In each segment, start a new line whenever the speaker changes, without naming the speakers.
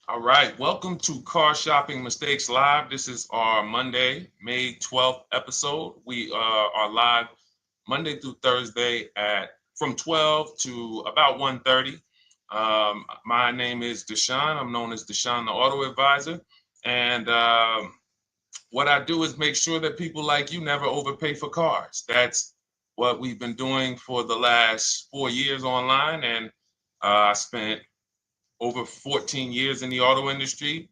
All right, welcome to Car Shopping Mistakes Live. This is our Monday, May 12th episode. We are live Monday through Thursday at from 12 to about 1:30. My name is Deshone. I'm known as Deshone the Auto Advisor. And what I do is make sure that people like you never overpay for cars. That's what we've been doing for the last 4 years online. And I spent over 14 years in the auto industry.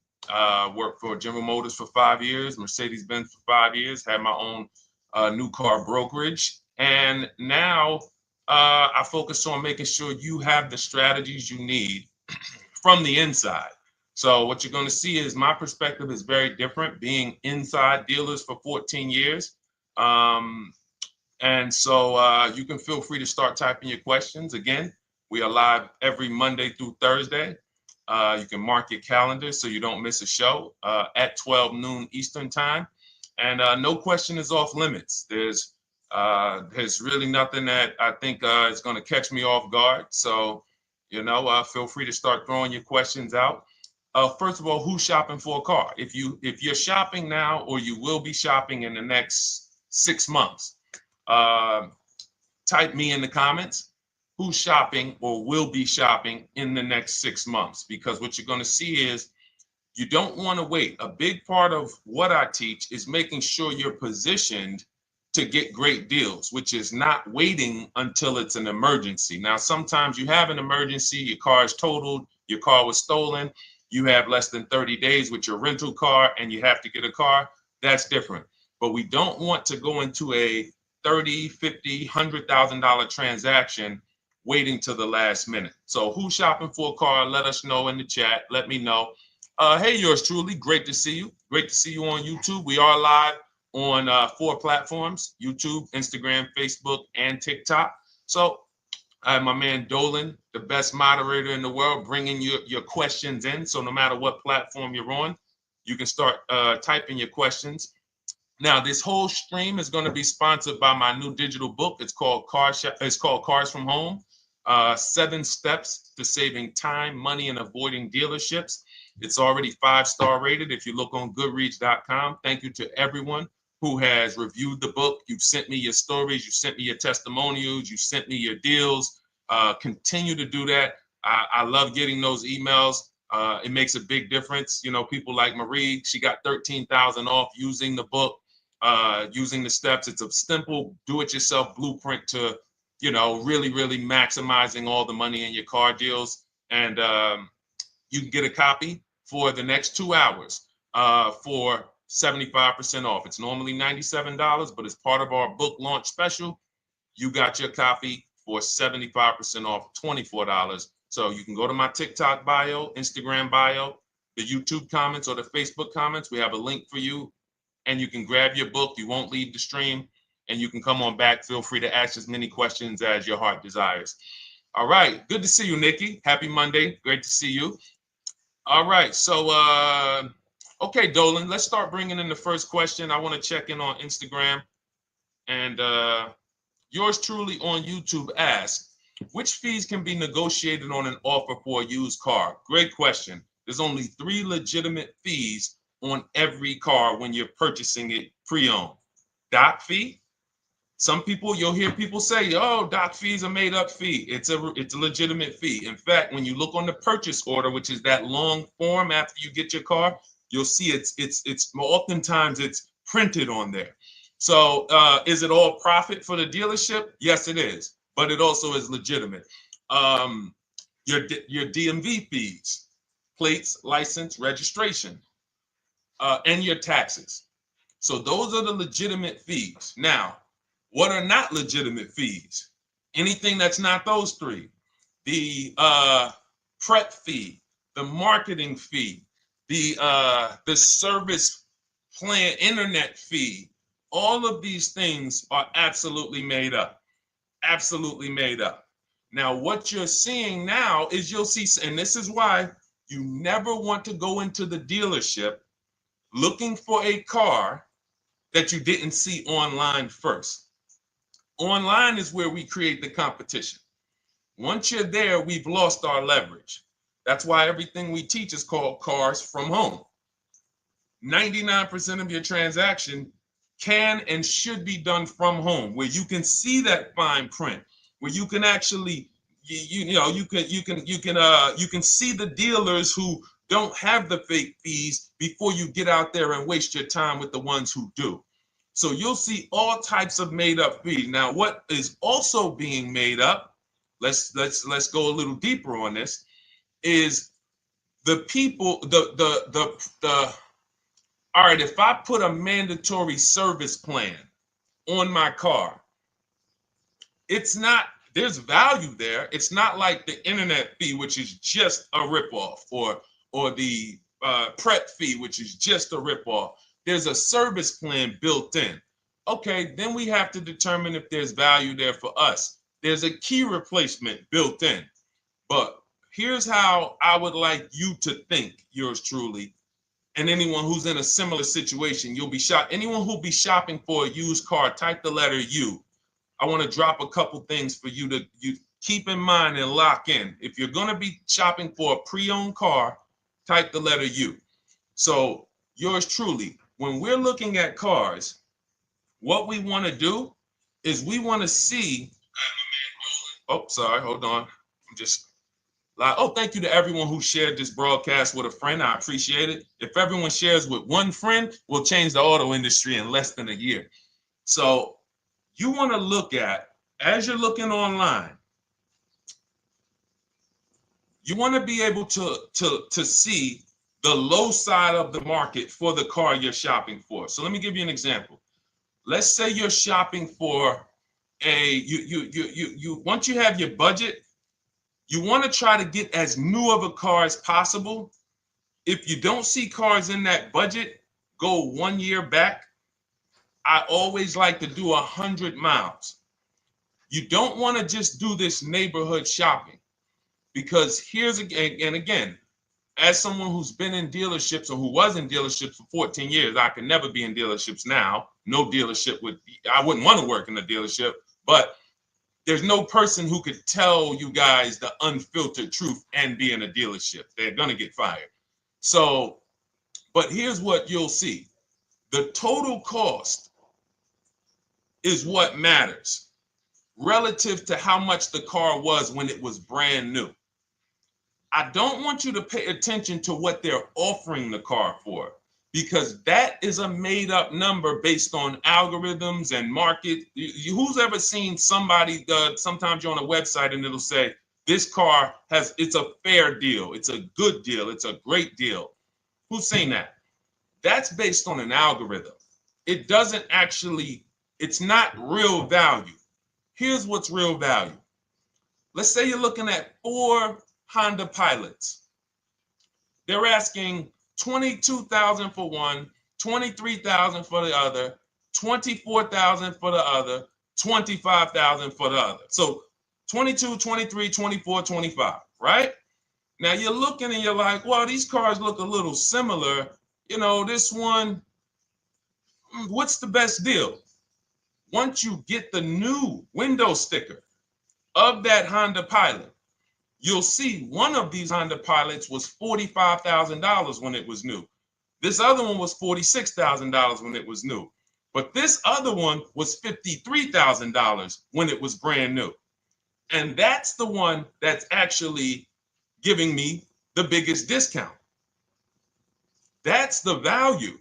Worked for General Motors for 5 years, Mercedes-Benz for 5 years, had my own new car brokerage. And now I focus on making sure you have the strategies you need from the inside. So what you're going to see is my perspective is very different, being inside dealers for 14 years. Um, and so you can feel free to start typing your questions. Again, we are live every Monday through Thursday. You can mark your calendar so you don't miss a show at 12 noon Eastern time. And no question is off limits. There's really nothing that I think is going to catch me off guard. So, feel free to start throwing your questions out. First of all, who's shopping for a car? If you're shopping now or you will be shopping in the next 6 months, uh, type me in the comments who's shopping or will be shopping in the next 6 months, because what you're going to see is you don't want to wait. A big part of what I teach is making sure you're positioned to get great deals, which is not waiting until it's an emergency. Now, sometimes you have an emergency, your car is totaled, your car was stolen, you have less than 30 days with your rental car and you have to get a car. That's different. But we don't want to go into a 30, 50, $100,000 transaction waiting to the last minute. So who's shopping for a car? Let us know in the chat. Let me know. Hey, yours truly. Great to see you. Great to see you on YouTube. We are live on 4 platforms: YouTube, Instagram, Facebook, and TikTok. So I have my man Dolan, the best moderator in the world, bringing your questions in. So no matter what platform you're on, you can start typing your questions. Now, this whole stream is going to be sponsored by my new digital book. It's called Cars from Home: 7 Steps to Saving Time, Money, and Avoiding Dealerships. It's already 5-star rated if you look on Goodreads.com. Thank you to everyone who has reviewed the book. You've sent me your stories, you sent me your testimonials, you sent me your deals. Continue to do that. I love getting those emails. It makes a big difference. People like Marie, she got 13,000 off using the book, using the steps. It's a simple do-it-yourself blueprint to, really, really maximizing all the money in your car deals. And you can get a copy for the next 2 hours for 75% off. It's normally $97, but as part of our book launch special, you got your copy for 75% off, $24. So you can go to my TikTok bio, Instagram bio, the YouTube comments, or the Facebook comments. We have a link for you, and you can grab your book. You won't leave the stream, and you can come on back. Feel free to ask as many questions as your heart desires. All right. Good to see you, Nikki. Happy Monday. Great to see you. All right. So, okay, Dolan, let's start bringing in the first question. I want to check in on Instagram. And yours truly on YouTube asks, which fees can be negotiated on an offer for a used car? Great question. There's only 3 legitimate fees on every car when you're purchasing it pre-owned. Doc fee. Some people, you'll hear people say, "Oh, doc fees are made up fee." It's a legitimate fee. In fact, when you look on the purchase order, which is that long form after you get your car, you'll see it's oftentimes it's printed on there. So is it all profit for the dealership? Yes, it is, but it also is legitimate. Um, your DMV fees, plates, license, registration, and your taxes. So those are the legitimate fees. Now, what are not legitimate fees? Anything that's not those 3. The prep fee, the marketing fee, the service plan, internet fee. All of these things are absolutely made up. Absolutely made up. Now, what you're seeing now is you'll see, and this is why you never want to go into the dealership looking for a car that you didn't see online first. Online is where we create the competition. Once you're there, we've lost our leverage. That's why everything we teach is called Cars from Home. 99% of your transaction can and should be done from home, where you can see that fine print, where you can actually you can see the dealers who don't have the fake fees before you get out there and waste your time with the ones who do. So you'll see all types of made up fees. Now, what is also being made up, let's go a little deeper on this, is the people, the all right, if I put a mandatory service plan on my car, it's not, there's value there. It's not like the internet fee, which is just a ripoff, or the prep fee, which is just a ripoff. There's a service plan built in. Okay, then we have to determine if there's value there for us. There's a key replacement built in. But here's how I would like you to think, yours truly, and anyone who's in a similar situation. You'll be shocked. Anyone who'll be shopping for a used car, type the letter U. I want to drop a couple things for you to keep in mind and lock in. If you're going to be shopping for a pre-owned car, type the letter U. So yours truly, when we're looking at cars, what we want to do is we want to see, oh, sorry, hold on. I'm just, oh, thank you to everyone who shared this broadcast with a friend. I appreciate it. If everyone shares with one friend, we'll change the auto industry in less than a year. So you want to look at, as you're looking online, you want to be able to see the low side of the market for the car you're shopping for. So let me give you an example. Let's say you're shopping for once you have your budget, you want to try to get as new of a car as possible. If you don't see cars in that budget, go 1 year back. I always like to do 100 miles. You don't want to just do this neighborhood shopping, because here's again, as someone who's been in dealerships or who was in dealerships for 14 years, I can never be in dealerships now. No dealership I wouldn't want to work in a dealership, but there's no person who could tell you guys the unfiltered truth and be in a dealership. They're going to get fired. So, but here's what you'll see. The total cost is what matters relative to how much the car was when it was brand new. I don't want you to pay attention to what they're offering the car for, because that is a made up number based on algorithms and market. Who's ever seen somebody, sometimes you're on a website and it'll say, this car it's a fair deal, it's a good deal, it's a great deal. Who's seen that? That's based on an algorithm. It doesn't actually, it's not real value. Here's what's real value. Let's say you're looking at 4 Honda Pilots. They're asking $22,000 for one, $23,000 for the other, $24,000 for the other, $25,000 for the other. So 22, 23, 24, 25, right? Now you're looking and you're like, well, these cars look a little similar. You know, this one, what's the best deal? Once you get the new window sticker of that Honda Pilot, you'll see one of these Honda Pilots was $45,000 when it was new. This other one was $46,000 when it was new. But this other one was $53,000 when it was brand new. And that's the one that's actually giving me the biggest discount. That's the value.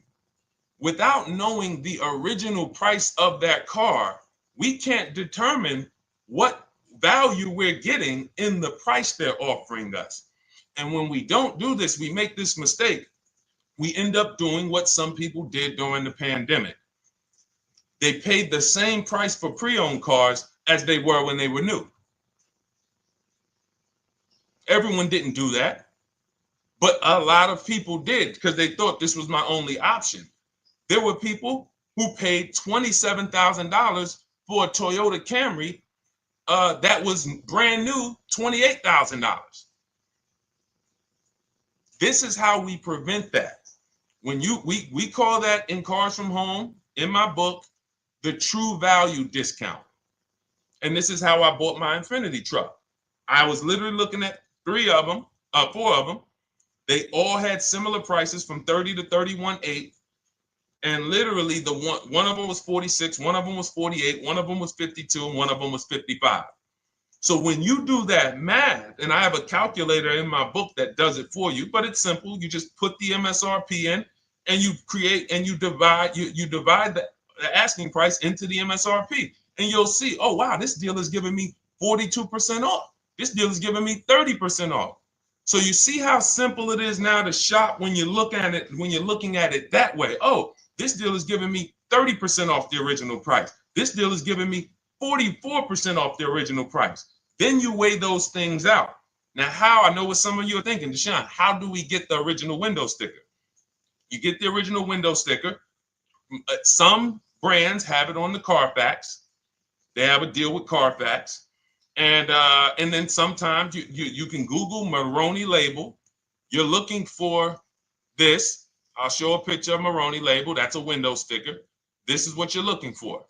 Without knowing the original price of that car, we can't determine what value we're getting in the price they're offering us. And when we don't do this, we make this mistake. We end up doing what some people did during the pandemic. They paid the same price for pre-owned cars as they were when they were new. Everyone didn't do that, but a lot of people did because they thought this was my only option. There were people who paid $27,000 for a Toyota Camry that was brand new, $28,000. This is how we prevent that. When we call that in Cars from Home, in my book, the true value discount. And this is how I bought my Infinity truck. I was literally looking at 3 of them. 4 of them. They all had similar prices from 30 to 31.8. And literally one of them was 46, one of them was 48, one of them was 52, and one of them was 55. So when you do that math, and I have a calculator in my book that does it for you, but it's simple. You just put the MSRP in and you create and you divide the asking price into the MSRP. And you'll see, oh wow, this deal is giving me 42% off. This deal is giving me 30% off. So you see how simple it is now to shop when you look at it, when you're looking at it that way. Oh, this deal is giving me 30% off the original price. This deal is giving me 44% off the original price. Then you weigh those things out. Now, how? I know what some of you are thinking, Deshone, how do we get the original window sticker? You get the original window sticker. Some brands have it on the Carfax. They have a deal with Carfax. And then sometimes you can Google Maroney label. You're looking for this. I'll show a picture of Maroney label. That's a window sticker. This is what you're looking for.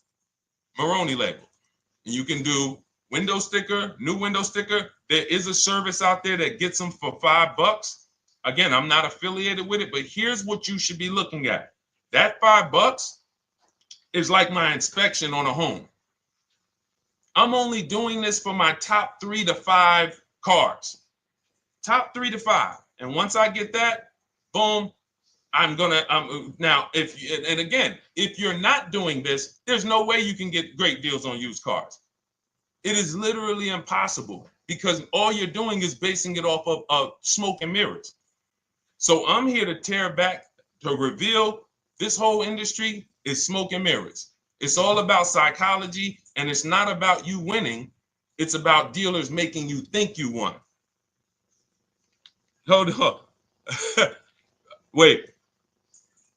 Maroney label. And you can do window sticker, new window sticker. There is a service out there that gets them for $5. Again, I'm not affiliated with it, but here's what you should be looking at. That $5 is like my inspection on a home. I'm only doing this for my top 3 to 5 cars. Top 3 to 5. And once I get that, boom, I'm gonna now if you're not doing this, there's no way you can get great deals on used cars. It is literally impossible because all you're doing is basing it off of smoke and mirrors. So I'm here to tear back, to reveal this whole industry is smoke and mirrors. It's all about psychology, and it's not about you winning. It's about dealers making you think you won. Hold up. Wait.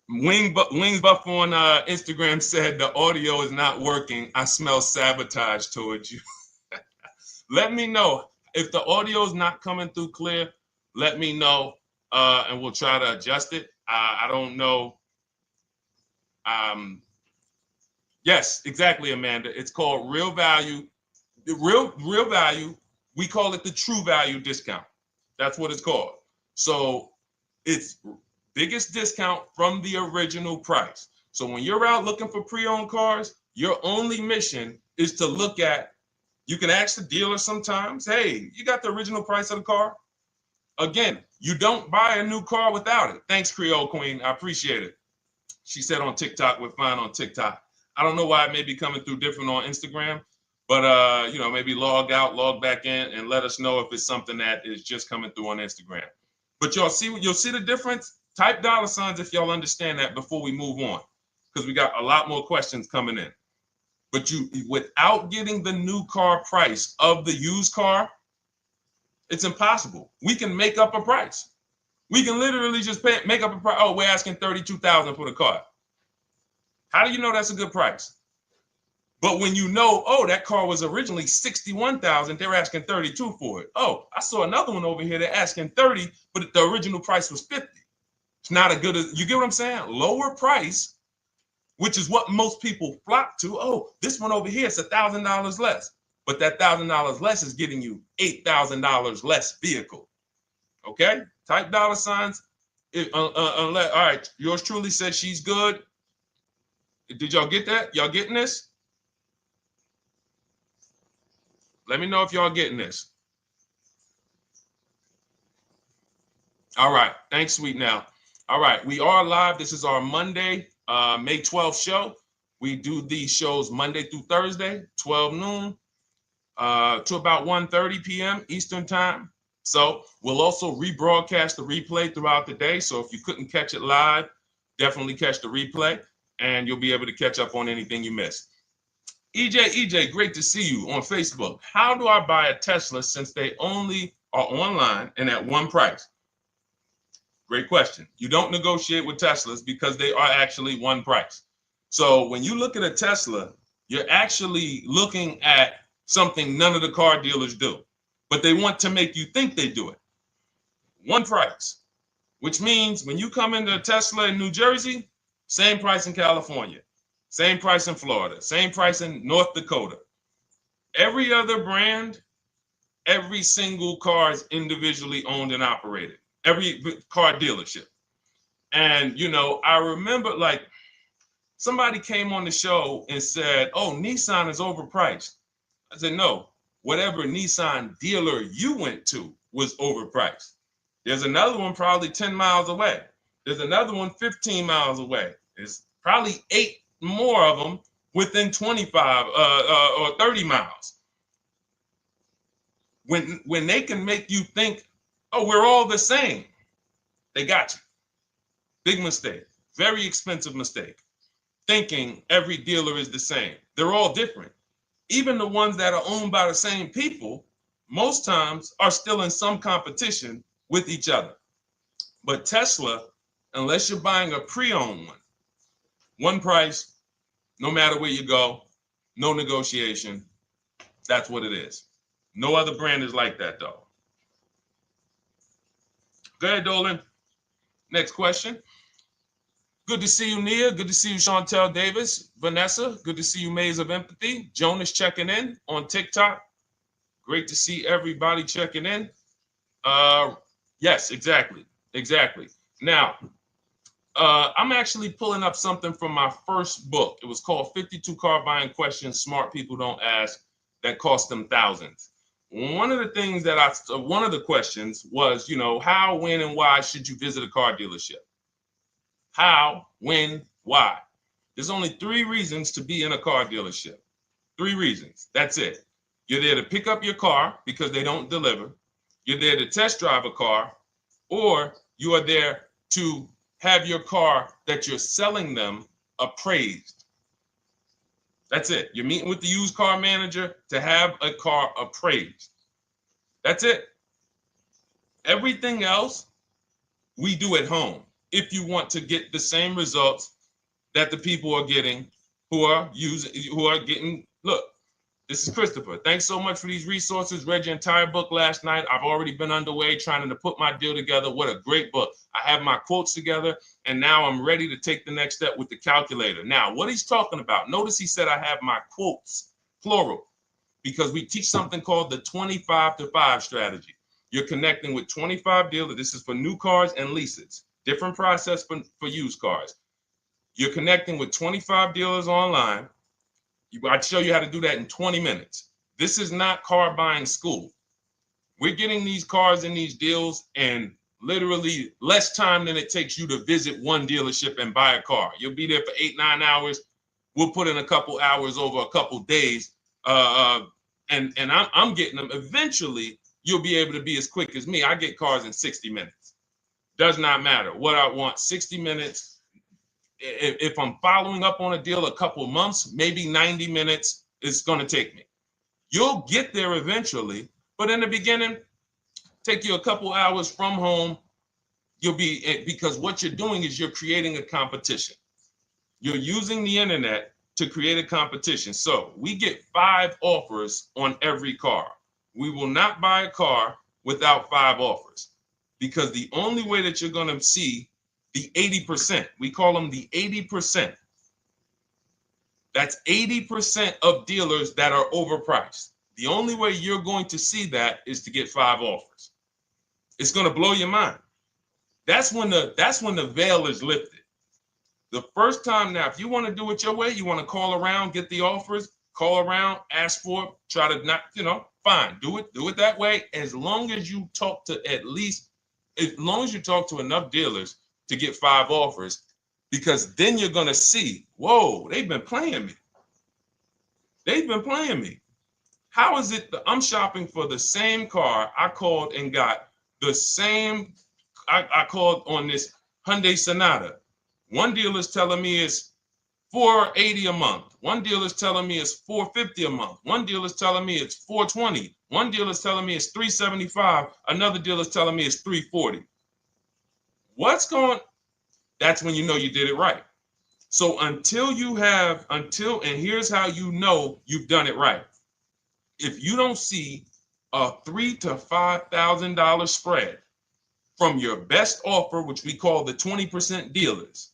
Wings Buff on Instagram said the audio is not working. I smell sabotage towards you. Let me know if the audio is not coming through clear. Let me know, and we'll try to adjust it. I don't know. Yes, exactly, Amanda. It's called real value. Real value. We call it the true value discount. That's what it's called. So it's biggest discount from the original price. So when you're out looking for pre-owned cars, your only mission is to look at, you can ask the dealer sometimes, hey, you got the original price of the car? Again, you don't buy a new car without it. Thanks, Creole Queen. I appreciate it. She said on TikTok, we're fine on TikTok. I don't know why it may be coming through different on Instagram, but maybe log out, log back in, and let us know if it's something that is just coming through on Instagram. But you'll see the difference. Type $ if y'all understand that before we move on, because we got a lot more questions coming in. But without getting the new car price of the used car, it's impossible. We can make up a price. We can literally just make up a price. Oh, we're asking $32,000 for the car. How do you know that's a good price? But when you know, oh, that car was originally $61,000, they're asking $32,000 for it. Oh, I saw another one over here. They're asking $30,000, but the original price was $50,000. It's not a good, you get what I'm saying? Lower price, which is what most people flock to. Oh, this one over here is $1,000 less. But that $1,000 less is getting you $8,000 less vehicle. Okay? Type $. All right, yours truly said she's good. Did y'all get that? Y'all getting this? Let me know if y'all getting this. All right. Thanks, Sweet Now. All right. We are live. This is our Monday, May 12th show. We do these shows Monday through Thursday, 12 noon to about 1:30 p.m. Eastern time. So we'll also rebroadcast the replay throughout the day. So if you couldn't catch it live, definitely catch the replay and you'll be able to catch up on anything you missed. EJ, great to see you on Facebook. How do I buy a Tesla since they only are online and at one price? Great question. You don't negotiate with Teslas because they are actually one price. So when you look at a Tesla, you're actually looking at something none of the car dealers do, but they want to make you think they do it. One price, which means when you come into a Tesla in New Jersey, same price in California, same price in Florida, same price in North Dakota. Every other brand Every single car is individually owned and operated. Every car dealership. And, I remember like somebody came on the show and said, oh, Nissan is overpriced. I said, no, whatever Nissan dealer you went to was overpriced. There's another one probably 10 miles away. There's another one 15 miles away. There's probably 8 more of them within 25 or 30 miles. When they can make you think, oh, we're all the same, they got you. Big mistake. Very expensive mistake. Thinking every dealer is the same. They're all different. Even the ones that are owned by the same people, most times are still in some competition with each other. But Tesla, unless you're buying a pre-owned one price, no matter where you go, no negotiation. That's what it is. No other brand is like that, though. Go ahead, Dolan. Next question. Good to see you, Nia. Good to see you, Chantel Davis. Vanessa, good to see you, Maze of Empathy. Jonas checking in on TikTok. Great to see everybody checking in. Yes, exactly. Now, I'm actually pulling up something from my first book. It was called 52 Car Buying Questions Smart People Don't Ask that cost them thousands. One of the questions was, how, when, and why should you visit a car dealership? How, when, why? There's only 3 reasons to be in a car dealership. 3 reasons. That's it. You're there to pick up your car because they don't deliver. You're there to test drive a car, or you are there to have your car that you're selling them appraised. That's it. You're meeting with the used car manager to have a car appraised. That's it. Everything else we do at home if you want to get the same results that the people are getting who are getting. Look, this is Christopher. Thanks so much for these resources. Read your entire book last night. I've already been underway trying to put my deal together. What a great book. I have my quotes together, and now I'm ready to take the next step with the calculator. Now, what he's talking about, notice he said I have my quotes, plural, because we teach something called the 25 to 5 strategy. You're connecting with 25 dealers. This is for new cars and leases. Different process for used cars. You're connecting with 25 dealers online. I'd show you how to do that in 20 minutes. This is not car buying school. We're getting these cars and these deals in literally less time than it takes you to visit one dealership and buy a car. You'll be there for 8-9 hours. We'll put in a couple hours over a couple days. And I'm getting them. Eventually, you'll be able to be as quick as me. I get cars in 60 minutes. Does not matter what I want. 60 minutes. If I'm following up on a deal a couple months, maybe 90 minutes is going to take me. You'll get there eventually, but in the beginning, take you a couple hours from home. Because what you're doing is you're creating a competition. You're using the internet to create a competition. So we get 5 offers on every car. We will not buy a car without 5 offers, because the only way that you're going to see the 80%, we call them the 80%. That's 80% of dealers that are overpriced. The only way you're going to see that is to get 5 offers. It's going to blow your mind. That's when the veil is lifted. The first time now, if you want to do it your way, you want to call around, get the offers, call around, ask for it, try to not, fine, do it that way. As long as you talk to enough dealers to get 5 offers, because then you're going to see, whoa, they've been playing me. How is it that I'm shopping for the same car? I called and got the same. I called on this Hyundai Sonata. One dealer's telling me it's $480 a month. One dealer's telling me it's $450 a month. One dealer's telling me it's $420. One dealer's telling me it's $375. Another dealer's telling me it's $340. That's when you know you did it right. So and here's how you know you've done it right. If you don't see a $3,000 to $5,000 spread from your best offer, which we call the 20% dealers,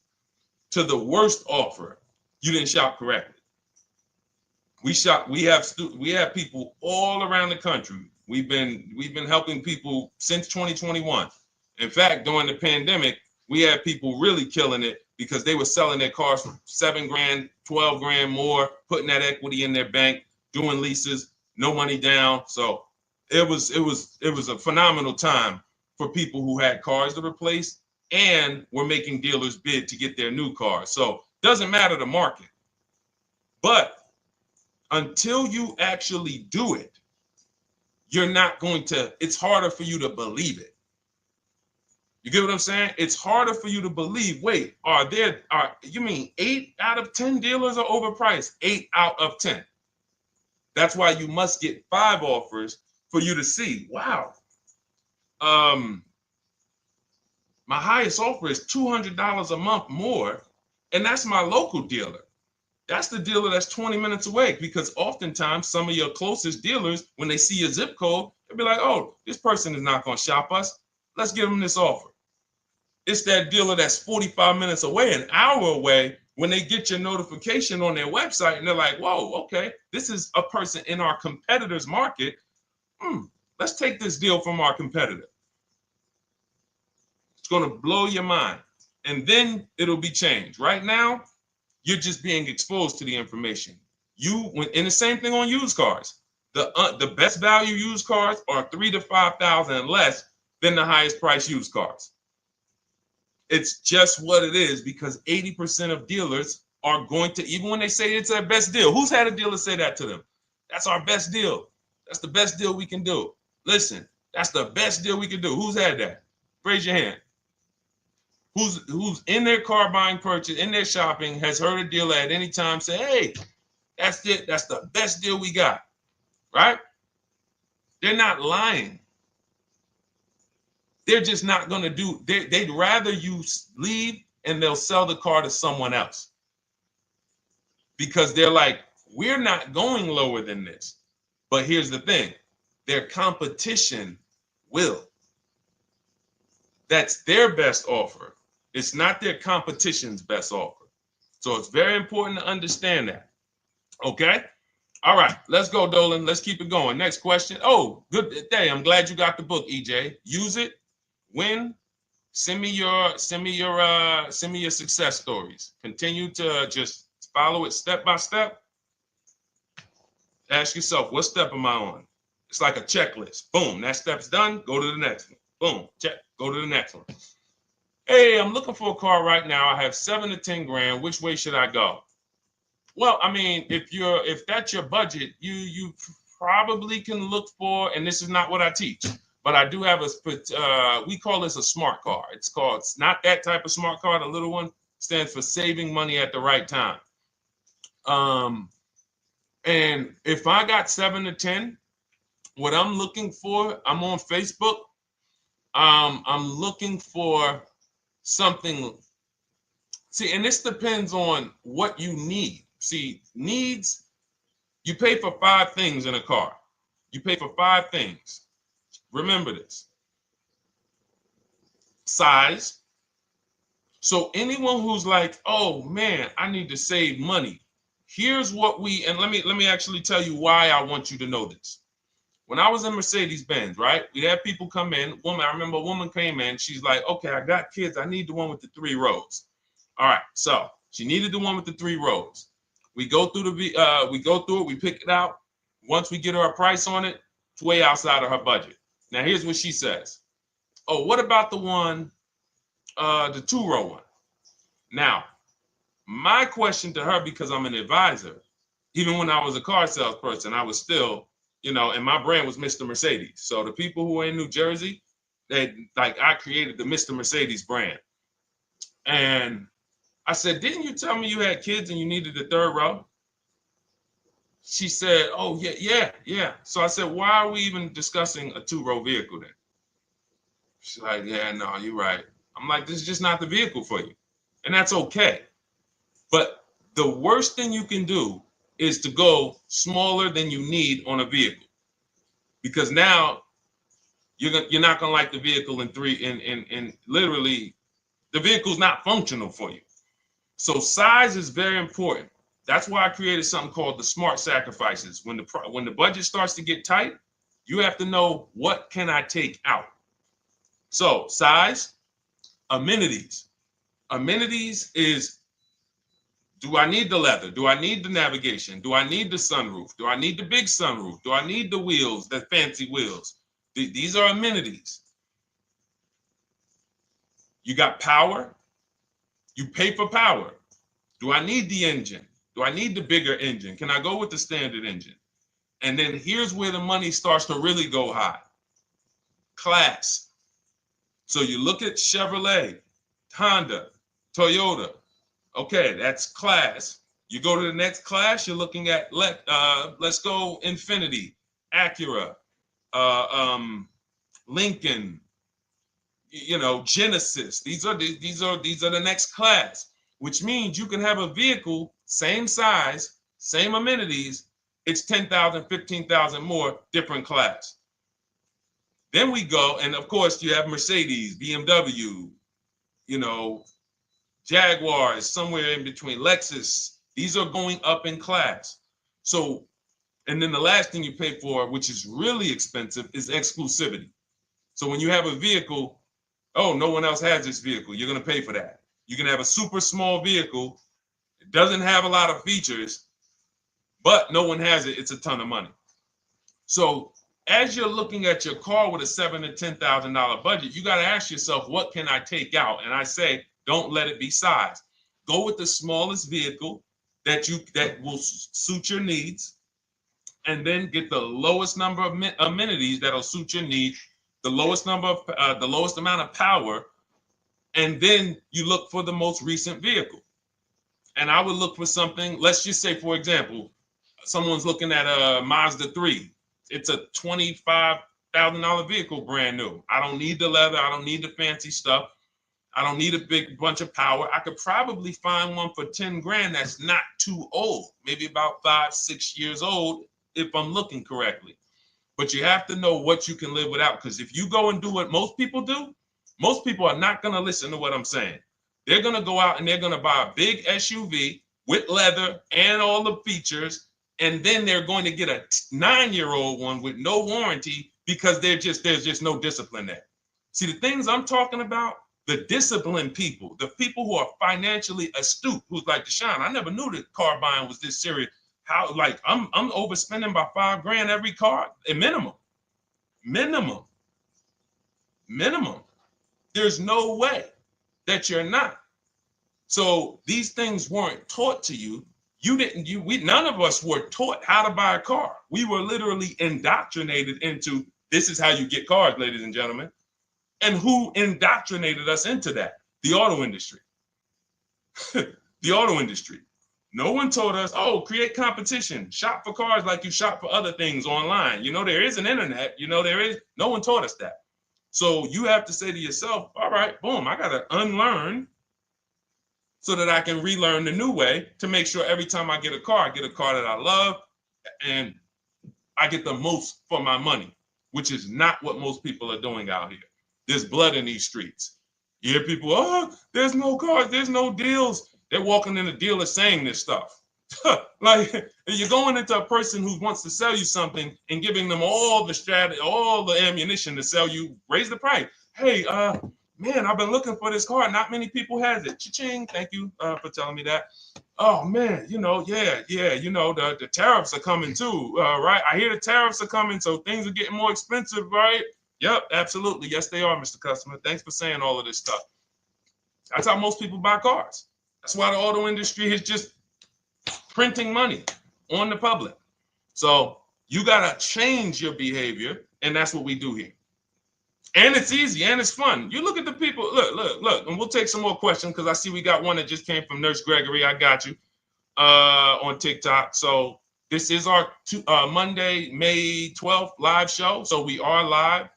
to the worst offer, you didn't shop correctly. We have people all around the country. We've been helping people since 2021. In fact, during the pandemic, we had people really killing it because they were selling their cars for 7 grand, 12 grand more, putting that equity in their bank, doing leases, no money down. So it was a phenomenal time for people who had cars to replace and were making dealers bid to get their new cars. So doesn't matter the market. But until you actually do it, you're not going to, it's harder for you to believe it. You get what I'm saying? It's harder for you to believe, wait, you mean 8 out of 10 dealers are overpriced? 8 out of 10. That's why you must get 5 offers for you to see, wow. My highest offer is $200 a month more, and that's my local dealer. That's the dealer that's 20 minutes away, because oftentimes some of your closest dealers, when they see your zip code, they'll be like, oh, this person is not going to shop us. Let's give them this offer. It's that dealer that's 45 minutes away, an hour away, when they get your notification on their website and they're like, whoa, okay, this is a person in our competitor's market. Let's take this deal from our competitor. It's going to blow your mind. And then it'll be changed. Right now, you're just being exposed to the information. And the same thing on used cars. The best value used cars are $3,000 to $5,000 less than the highest price used cars. It's just what it is, because 80% of dealers are going to, even when they say it's their best deal. Who's had a dealer say that to them? That's our best deal. That's the best deal we can do. Listen, that's the best deal we can do. Who's had that? Raise your hand. Who's in their car buying purchase, in their shopping, has heard a dealer at any time say, hey, that's it. That's the best deal we got, right? They're not lying. They're just not going to do, they'd rather you leave and they'll sell the car to someone else, because they're like, we're not going lower than this. But here's the thing, their competition will. That's their best offer. It's not their competition's best offer. So it's very important to understand that. Okay? All right, let's go, Dolan. Let's keep it going. Next question. Oh, good day. I'm glad you got the book, EJ. Use it. Win. Send me your success stories. Continue to just follow it step by step. Ask yourself, what step am I on? It's like a checklist. Boom, that step's done. Go to the next one. Boom, check. Go to the next one. Hey, I'm looking for a car right now. I have 7 to 10 grand. Which way should I go? Well, I mean, if that's your budget, you probably can look for, and this is not what I teach, but I do have we call this a smart car. It's not that type of smart car. The little one stands for saving money at the right time. And if I got 7 to 10, what I'm looking for, I'm on Facebook. I'm looking for something. See, and this depends on what you need. See, needs, you pay for 5 things in a car. You pay for 5 things. Remember this. Size. So anyone who's like, oh man, I need to save money. Here's what and let me actually tell you why I want you to know this. When I was in Mercedes-Benz, right? We had people come in. I remember a woman came in. She's like, okay, I got kids. I need the one with the 3 rows. All right. So she needed the one with the 3 rows. We go through it. We pick it out. Once we get her a price on it, it's way outside of her budget. Now, here's what she says. Oh, what about the one, the 2-row one? Now, my question to her, because I'm an advisor, even when I was a car salesperson, I was still, and my brand was Mr. Mercedes. So the people who are in New Jersey, I created the Mr. Mercedes brand. And I said, didn't you tell me you had kids and you needed the 3rd row? She said, oh, yeah. So I said, why are we even discussing a 2-row vehicle then? She's like, yeah, no, you're right. I'm like, this is just not the vehicle for you. And that's okay. But the worst thing you can do is to go smaller than you need on a vehicle, because now you're not gonna like the vehicle in literally the vehicle's not functional for you. So size is very important. That's why I created something called the smart sacrifices. When the budget starts to get tight, You have to know, what can I take out? So size, amenities. Amenities is, do I need the leather? Do I need the navigation? Do I need the sunroof? Do I need the big sunroof? Do I need the wheels, the fancy wheels? These are amenities. You got power. You pay for power. Do I need the engine? Do I need the bigger engine? Can I go with the standard engine? And then here's where the money starts to really go high. Class. So you look at Chevrolet, Honda, Toyota. Okay, that's class. You go to the next class, you're looking at, let's go Infiniti, Acura, Lincoln, Genesis. These are the next class, which means you can have a vehicle, same size, same amenities. It's 10,000, 15,000 more, different class. Then we go, and of course you have Mercedes, BMW, Jaguars, somewhere in between, Lexus. These are going up in class. So, and then the last thing you pay for, which is really expensive, is exclusivity. So when you have a vehicle, oh, no one else has this vehicle, you're going to pay for that. You can have a super small vehicle, it doesn't have a lot of features, but no one has it, it's a ton of money. So as you're looking at your car with a $7,000 to $10,000 budget, you got to ask yourself, what can I take out? And I say, don't let it be size. Go with the smallest vehicle that will suit your needs, and then get the lowest number of amenities that'll suit your needs, the lowest amount of power, and then you look for the most recent vehicle. And I would look for something, let's just say, for example, someone's looking at a Mazda 3. It's a $25,000 vehicle, brand new. I don't need the leather. I don't need the fancy stuff. I don't need a big bunch of power. I could probably find one for 10 grand that's not too old, maybe about 5-6 years old, if I'm looking correctly. But you have to know what you can live without, because if you go and do what most people do, most people are not going to listen to what I'm saying. They're going to go out and they're going to buy a big SUV with leather and all the features, and then they're going to get a 9-year-old one with no warranty because there's just no discipline there. See, the things I'm talking about, the disciplined people, the people who are financially astute, who's like, Deshone, I never knew that car buying was this serious. How, like, I'm overspending by $5 grand every car, a minimum. There's no way that you're not. So these things weren't taught to you. None of us were taught how to buy a car. We were literally indoctrinated into, this is how you get cars, ladies and gentlemen. And who indoctrinated us into that? The auto industry. The auto industry. No one told us, oh, create competition, shop for cars like you shop for other things online. There is an internet, no one taught us that. So you have to say to yourself, all right, boom, I got to unlearn so that I can relearn the new way to make sure every time I get a car that I love and I get the most for my money, which is not what most people are doing out here. There's blood in these streets. You hear people, oh, there's no cars, there's no deals. They're walking in the dealer saying this stuff. Like, you're going into a person who wants to sell you something and giving them all the strategy, all the ammunition to sell you, raise the price. Hey, man, I've been looking for this car. Not many people has it. Cha-ching, thank you for telling me that. Oh man, the tariffs are coming too, right? I hear the tariffs are coming, so things are getting more expensive, right? Yep, absolutely. Yes, they are, Mr. Customer. Thanks for saying all of this stuff. That's how most people buy cars. That's why the auto industry is just printing money on the public. So you got to change your behavior, and that's what we do here. And it's easy and it's fun. You look at the people, look, and we'll take some more questions because I see we got one that just came from Nurse Gregory. I got you on TikTok. So this is our Monday, May 12th live show. So we are live.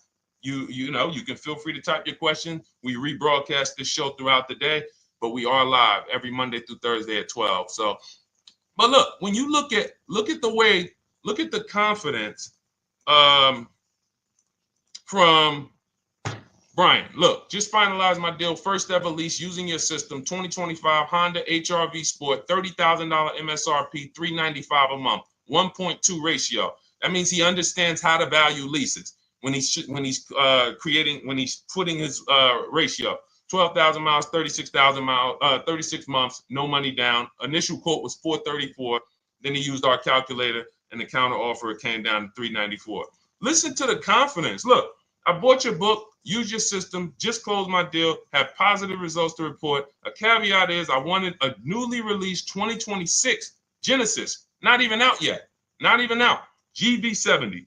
You can feel free to type your question. We rebroadcast this show throughout the day, but we are live every Monday through Thursday at 12. So, but look, when you look at the confidence from Brian, look, just finalized my deal. First ever lease using your system, 2025 Honda HR-V Sport, $30,000 MSRP, $395 a month, 1.2 ratio. That means he understands how to value leases when he's putting his ratio. 12,000 miles, 36,000 miles, 36 months, no money down. Initial quote was 434. Then he used our calculator, and the counter offer came down to 394. Listen to the confidence. Look, I bought your book, use your system, just closed my deal, have positive results to report. A caveat is I wanted a newly released 2026 Genesis, not even out yet, not even out, GV70.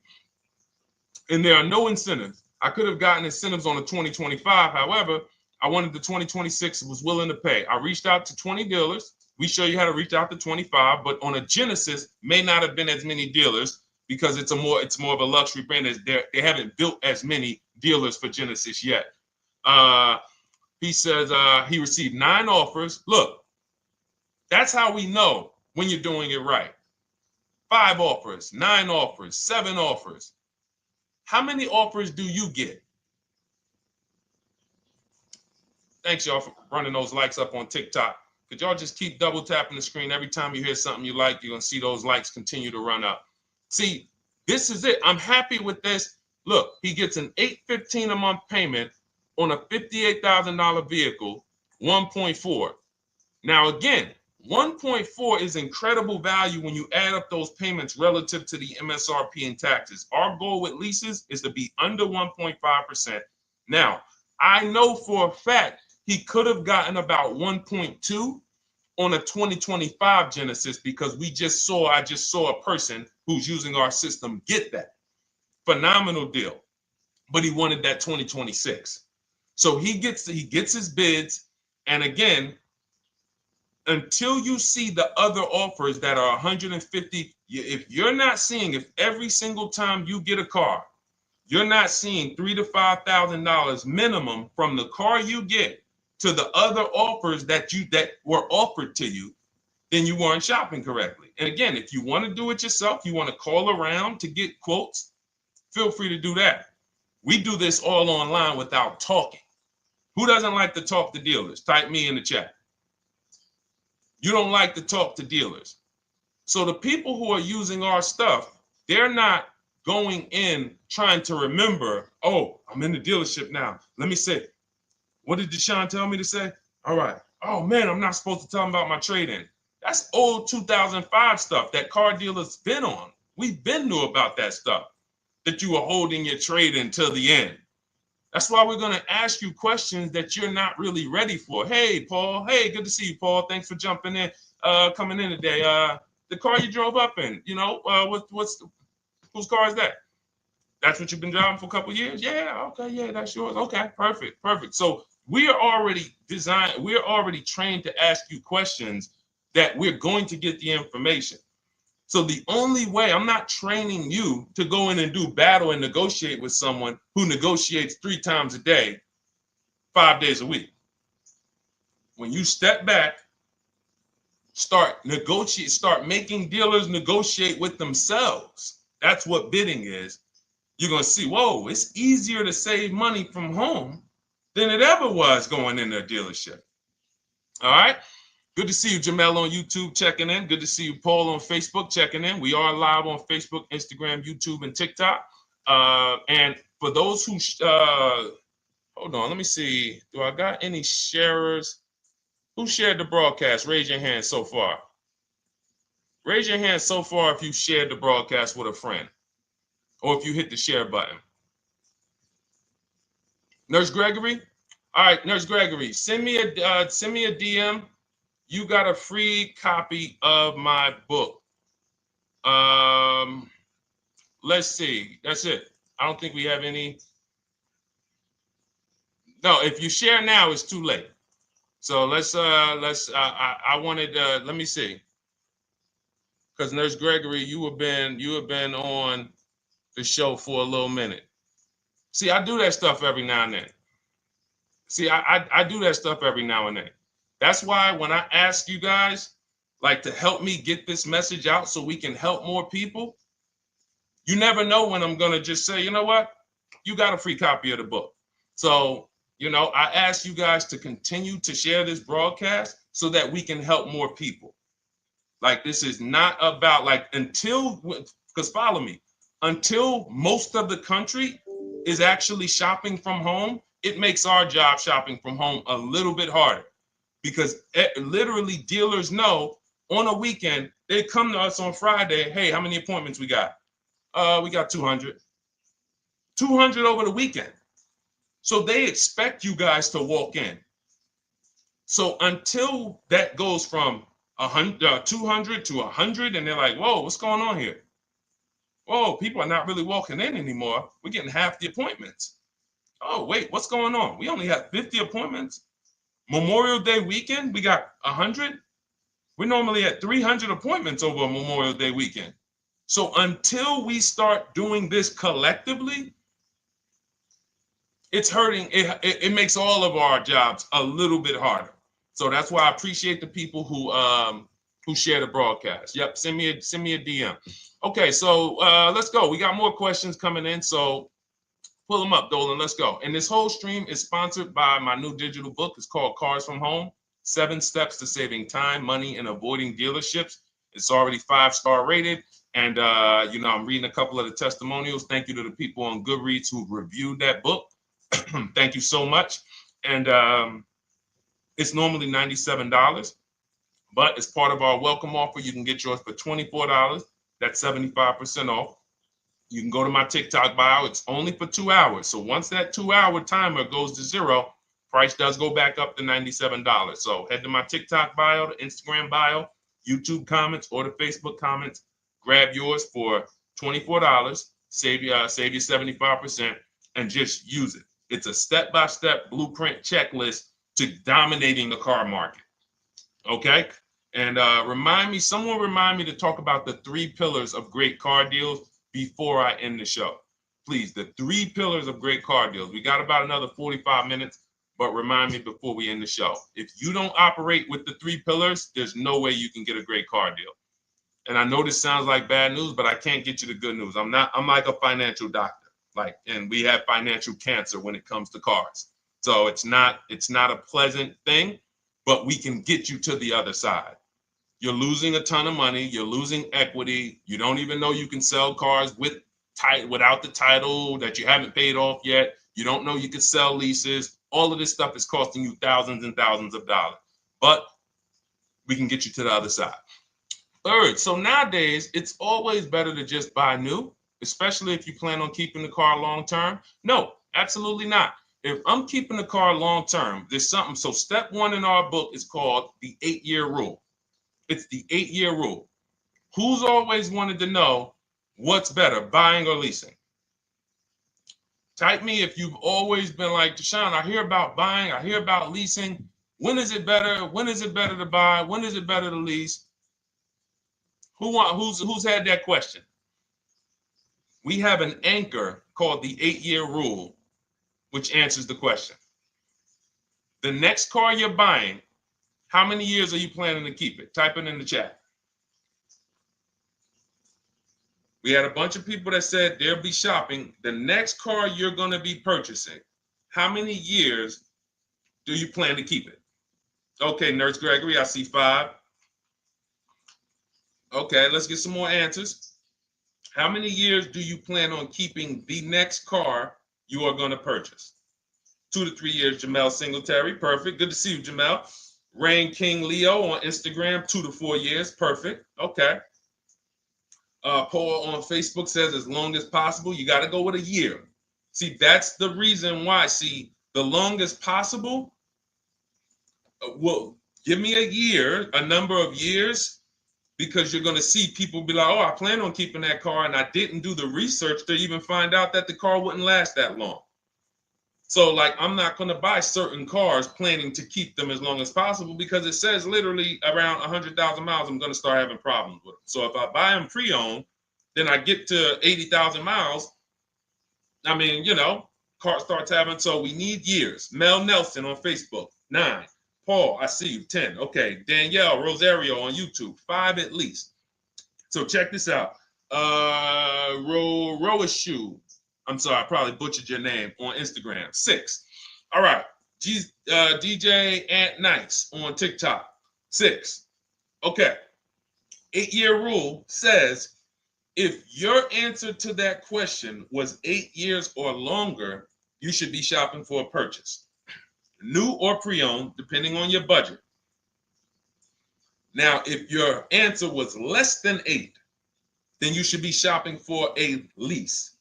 And there are no incentives. I could have gotten incentives on the 2025. However, I wanted the 2026, was willing to pay. I reached out to 20 dealers. We show you how to reach out to 25, but on a Genesis, may not have been as many dealers because it's more of a luxury brand. They haven't built as many dealers for Genesis yet. He says he received 9 offers. Look, that's how we know when you're doing it right. 5 offers, 9 offers, 7 offers. How many offers do you get? Thanks, y'all, for running those likes up on TikTok. Could y'all just keep double tapping the screen every time you hear something you like? You're going to see those likes continue to run up. See, this is it. I'm happy with this. Look, he gets an $815 a month payment on a $58,000 vehicle, 1.4. Now, again, 1.4 is incredible value when you add up those payments relative to the MSRP and taxes. Our goal with leases is to be under 1.5%. Now, I know for a fact he could have gotten about 1.2 on a 2025 Genesis because I just saw a person who's using our system get that. Phenomenal deal. But he wanted that 2026. So he gets his bids. And again, until you see the other offers that are 150, if every single time you get a car, you're not seeing $3,000 to $5,000 minimum from the car you get to the other offers that were offered to you, then you weren't shopping correctly. And again, if you want to do it yourself, you want to call around to get quotes, feel free to do that. We do this all online without talking. Who doesn't like to talk to dealers? Type me in the chat. You don't like to talk to dealers. So the people who are using our stuff, they're not going in trying to remember, oh, I'm in the dealership now. Let me say, what did Deshone tell me to say? All right. Oh, man, I'm not supposed to tell them about my trade-in. That's old 2005 stuff that car dealers been on. We've been knew about that stuff, that you were holding your trade-in till the end. That's why we're going to ask you questions that you're not really ready for. Hey, Paul. Hey, good to see you, Paul. Thanks for jumping in, coming in today. The car you drove up in, whose car is that? That's what you've been driving for a couple of years? Yeah, okay, yeah, that's yours. Okay, perfect. So we are already trained to ask you questions that we're going to get the information. So the only way, I'm not training you to go in and do battle and negotiate with someone who negotiates 3 times a day, 5 days a week. When you step back, start making dealers negotiate with themselves. That's what bidding is. You're going to see, whoa, it's easier to save money from home than it ever was going in a dealership. All right. Good to see you, Jamel, on YouTube checking in. Good to see you, Paul, on Facebook checking in. We are live on Facebook, Instagram, YouTube, and TikTok. And for those who, hold on, let me see. Do I got any sharers? Who shared the broadcast? Raise your hand so far. Raise your hand so far if you shared the broadcast with a friend or if you hit the share button. Nurse Gregory? All right, Nurse Gregory, send me a DM. You got a free copy of my book. Let's see. That's it. I don't think we have any. No, if you share now, it's too late. So I wanted, let me see. Because Nurse Gregory, you have been on the show for a little minute. See, I do that stuff every now and then. I do that stuff every now and then. That's why when I ask you guys, like, to help me get this message out so we can help more people, you never know when I'm going to just say, you know what? You got a free copy of the book. So, I ask you guys to continue to share this broadcast so that we can help more people. Like, this is not about, because follow me. until most of the country is actually shopping from home, it makes our job shopping from home a little bit harder, because literally dealers know on a weekend, they come to us on Friday, hey, how many appointments we got? We got 200. 200 over the weekend. So they expect you guys to walk in. So until that goes from 200 to 100, and they're like, whoa, what's going on here? Whoa, people are not really walking in anymore. We're getting half the appointments. Oh, wait, what's going on? We only have 50 appointments. Memorial Day weekend, we got 100. We're normally at 300 appointments over Memorial Day weekend. So until we start doing this collectively, it's hurting. It makes all of our jobs a little bit harder. So that's why I appreciate the people who share the broadcast. Yep, send me a DM. Okay, so let's go. We got more questions coming in, so pull them up, Dolan. Let's go. And this whole stream is sponsored by my new digital book. It's called Cars from Home: 7 Steps to Saving Time, Money, and Avoiding Dealerships. It's already 5-star rated. And I'm reading a couple of the testimonials. Thank you to the people on Goodreads who reviewed that book. Thank you so much. And it's normally $97, but as part of our welcome offer, you can get yours for $24. That's 75% off. You can go to my TikTok bio. It's only for 2 hours. So once that 2-hour timer goes to zero, price does go back up to $97. So head to my TikTok bio, the Instagram bio, YouTube comments, or the Facebook comments. Grab yours for $24. Save you 75%, and just use it. It's a step-by-step blueprint checklist to dominating the car market. Okay? And someone remind me to talk about the 3 pillars of great car deals before I end the show. Please, the 3 pillars of great car deals. We got about another 45 minutes, but remind me before we end the show. If you don't operate with the 3 pillars, there's no way you can get a great car deal. And I know this sounds like bad news, but I can't get you the good news. I'm like a financial doctor. And we have financial cancer when it comes to cars. So it's not a pleasant thing, but we can get you to the other side. You're losing a ton of money. You're losing equity. You don't even know you can sell cars without the title that you haven't paid off yet. You don't know you can sell leases. All of this stuff is costing you thousands and thousands of dollars. But we can get you to the other side. Third, so nowadays, it's always better to just buy new, especially if you plan on keeping the car long term. No, absolutely not. If I'm keeping the car long term, there's something. So step 1 in our book is called the 8-year rule. It's the 8-year rule. Who's always wanted to know what's better, buying or leasing? Type me if you've always been like, Deshone, I hear about buying, I hear about leasing. When is it better? When is it better to buy? When is it better to lease? Who's had that question? We have an anchor called the 8-year rule, which answers the question. The next car you're buying, how many years are you planning to keep it? Type it in the chat. We had a bunch of people that said they'll be shopping. The next car you're going to be purchasing, how many years do you plan to keep it? Okay, Nurse Gregory, I see 5. Okay, let's get some more answers. How many years do you plan on keeping the next car you are going to purchase? 2 to 3 years, Jamel Singletary. Perfect. Good to see you, Jamel. Rain King Leo on Instagram, 2 to 4 years. Perfect. Okay. Paul on Facebook says as long as possible. You got to go with a year. See, that's the reason why. See, the longest possible, well, give me a year, a number of years, because you're going to see people be like, oh, I plan on keeping that car, and I didn't do the research to even find out that the car wouldn't last that long. So, I'm not going to buy certain cars planning to keep them as long as possible, because it says literally around 100,000 miles, I'm going to start having problems with them. So if I buy them pre-owned, then I get to 80,000 miles. I mean, car starts having, so we need years. Mel Nelson on Facebook, 9. Paul, I see you, 10. Okay, Danielle Rosario on YouTube, 5 at least. So check this out. Roishu, I'm sorry, I probably butchered your name, on Instagram, 6. All right, DJ Ant Nice on TikTok, 6. Okay, 8-year rule says If your answer to that question was 8 years or longer, you should be shopping for a purchase, new or pre-owned, depending on your budget. Now, if your answer was less than 8, then you should be shopping for a lease.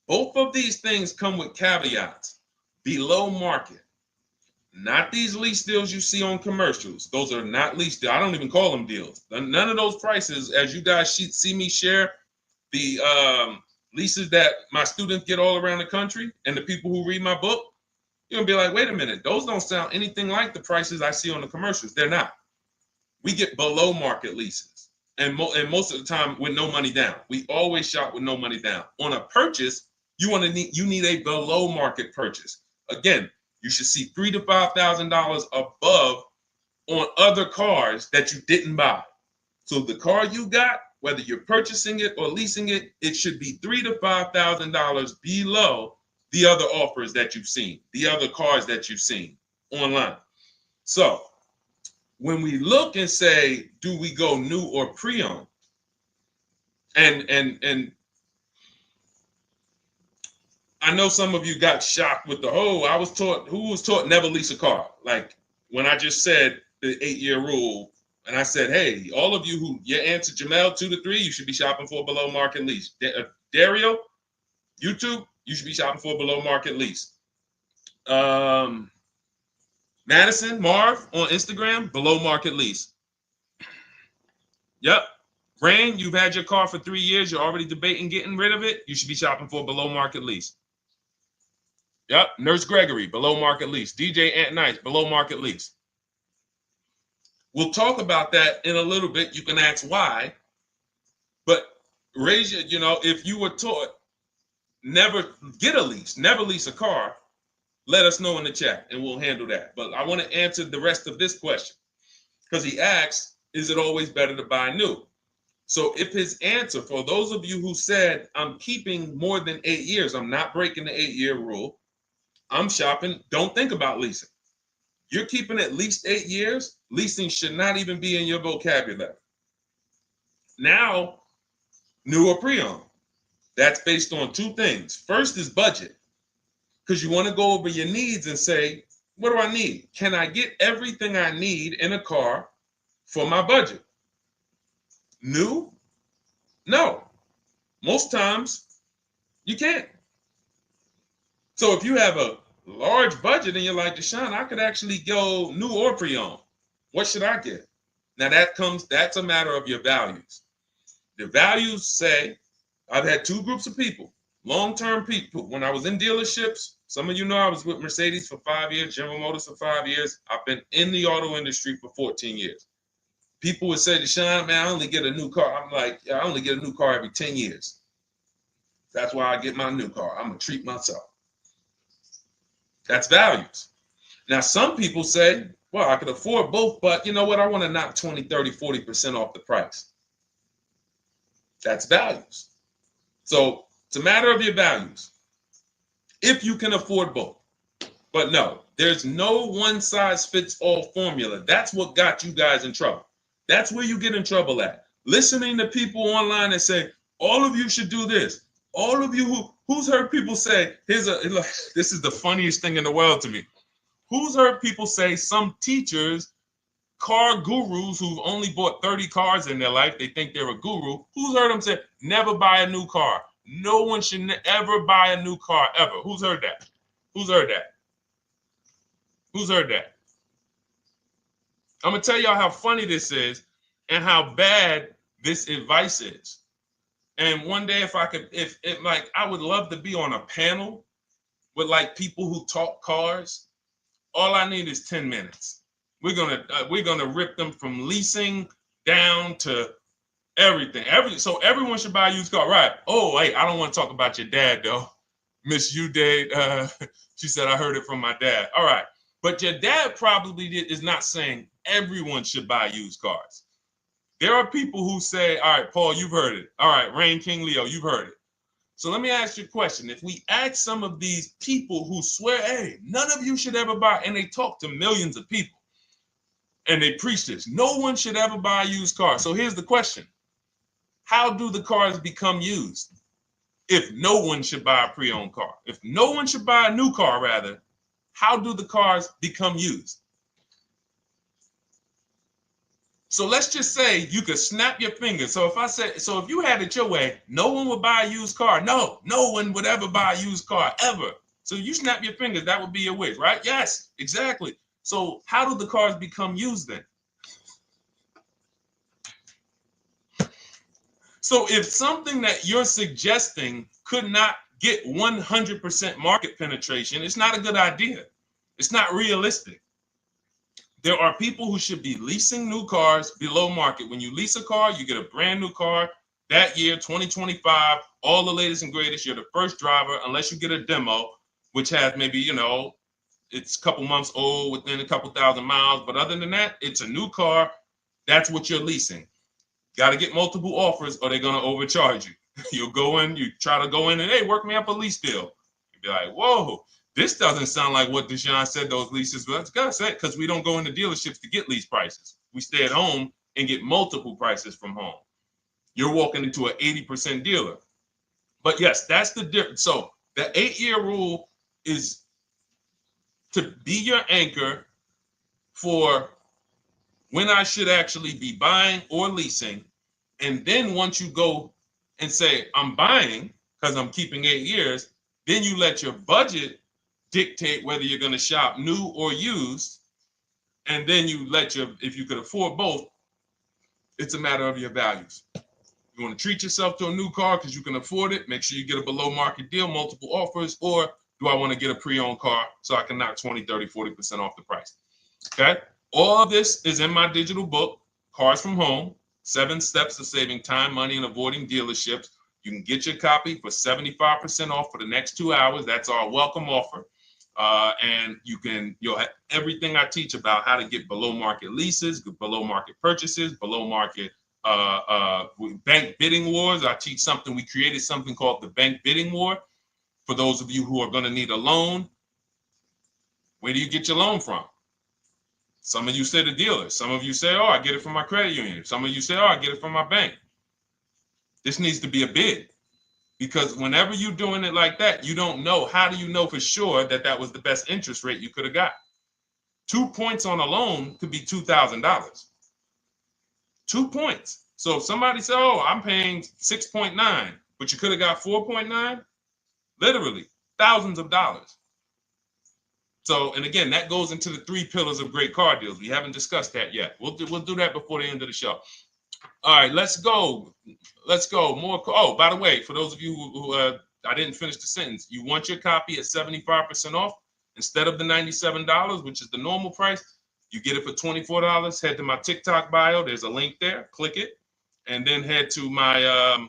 Both of these things come with caveats. Below market. Not these lease deals you see on commercials. Those are not lease deals. I don't even call them deals. None of those prices, as you guys see me share the leases that my students get all around the country and the people who read my book, you're gonna be like, wait a minute, those don't sound anything like the prices I see on the commercials. They're not. We get below market leases, and most of the time with no money down. We always shop with no money down. On a purchase, you need a below market purchase. Again, you should see $3,000 to $5,000 above on other cars that you didn't buy. So the car you got, whether you're purchasing it or leasing it, it should be $3,000 to $5,000 below the other offers that you've seen, the other cars that you've seen online. So when we look and say, do we go new or pre-owned? And I know some of you got shocked with the who was taught never lease a car. Like when I just said the 8-year rule, and I said, hey, all of you who your answer, Jamel, 2 to 3, you should be shopping for a below market lease. Dario, YouTube, you should be shopping for a below market lease. Madison, Marv on Instagram, below market lease. Yep. Rain, you've had your car for 3 years. You're already debating getting rid of it. You should be shopping for a below market lease. Yep. Nurse Gregory, below market lease. DJ Ant Nice, below market lease. We'll talk about that in a little bit. You can ask why. But raise your, if you were taught never get a lease, never lease a car, let us know in the chat and we'll handle that. But I want to answer the rest of this question because he asks, is it always better to buy new? So if his answer, for those of you who said, I'm keeping more than 8 years, I'm not breaking the 8-year rule, I'm shopping, don't think about leasing. You're keeping at least 8 years, leasing should not even be in your vocabulary. Now, new or pre-owned. That's based on 2 things. First is budget, because you want to go over your needs and say, what do I need? Can I get everything I need in a car for my budget? New? No. Most times, you can't. So if you have a large budget and you're like, Deshone, I could actually go new or pre-owned. What should I get? Now that's a matter of your values. The values say, I've had 2 groups of people, long-term people. When I was in dealerships, some of you know I was with Mercedes for 5 years, General Motors for 5 years. I've been in the auto industry for 14 years. People would say, Deshone, man, I only get a new car. I'm like, I only get a new car every 10 years. That's why I get my new car. I'm going to treat myself. That's values. Now, some people say, well, I could afford both, but you know what? I want to knock 20, 30, 40% off the price. That's values. So it's a matter of your values. If you can afford both. But no, there's no one-size-fits-all formula. That's what got you guys in trouble. That's where you get in trouble at. Listening to people online and say, all of you should do this. All of you who's heard people say, this is the funniest thing in the world to me. Who's heard people say, some teachers, car gurus who've only bought 30 cars in their life, they think they're a guru. Who's heard them say, never buy a new car? No one should ever buy a new car, ever. Who's heard that? Who's heard that? Who's heard that? I'm going to tell y'all how funny this is and how bad this advice is. And one day, if I would love to be on a panel with like people who talk cars. All I need is 10 minutes. We're gonna rip them from leasing down to everything. So everyone should buy a used car, right? Oh, wait, I don't want to talk about your dad though. Miss you did. She said I heard it from my dad. All right, but your dad probably is not saying everyone should buy used cars. There are people who say, all right, Paul, you've heard it. All right, Rain King Leo, you've heard it. So let me ask you a question. If we ask some of these people who swear, hey, none of you should ever buy, and they talk to millions of people, and they preach this, no one should ever buy a used car. So here's the question. how do the cars become used? If no one should buy a pre-owned car, if no one should buy a new car, rather, how do the cars become used? So let's just say you could snap your fingers. So if you had it your way, no one would buy a used car. No one would ever buy a used car, ever. So you snap your fingers, that would be your wish, right? Yes, exactly. So how do the cars become used then? So if something that you're suggesting could not get 100% market penetration, it's not a good idea. It's not realistic. There are people who should be leasing new cars below market. When you lease a car, you get a brand new car that year, 2025, all the latest and greatest. You're the first driver, unless you get a demo, which has maybe, it's a couple months old, within a couple thousand miles. But other than that, it's a new car. That's what you're leasing. Got to get multiple offers or they're going to overcharge you. You'll go in, you try to go in and, hey, work me up a lease deal. You'll be like, whoa, this doesn't sound like what Deshone said those leases were. That's God said, because we don't go into dealerships to get lease prices. We stay at home and get multiple prices from home. You're walking into an 80% dealer. But yes, that's the difference. So the 8-year rule is to be your anchor for when I should actually be buying or leasing. And then once you go and say, I'm buying because I'm keeping 8 years, then you let your budget dictate whether you're going to shop new or used. And then you let if you could afford both, it's a matter of your values. You want to treat yourself to a new car because you can afford it, make sure you get a below market deal, multiple offers, or do I want to get a pre-owned car so I can knock 20, 30, 40% off the price? Okay. All of this is in my digital book, Cars from Home, 7 Steps to Saving Time, Money, and Avoiding Dealerships. You can get your copy for 75% off for the next 2 hours. That's our welcome offer. And you'll have everything I teach about how to get below market leases, below market purchases, below market bank bidding wars. I teach something. We created something called the bank bidding war. For those of you who are going to need a loan, where do you get your loan from? Some of you say the dealer. Some of you say, oh, I get it from my credit union. Some of you say, oh, I get it from my bank. This needs to be a bid, because whenever you're doing it like that, you don't know. How do you know for sure that that was the best interest rate you could have got? 2 points on a loan could be $2,000. 2 points. So if somebody said, oh, I'm paying 6.9, but you could have got 4.9, literally thousands of dollars. So, and again, that goes into the 3 pillars of great car deals. We haven't discussed that yet. We'll do that before the end of the show. All right, let's go. More. Oh, by the way, for those of you who I didn't finish the sentence, you want your copy at 75% off instead of the $97, which is the normal price. You get it for $24. Head to my TikTok bio. There's a link there. Click it, and then head to my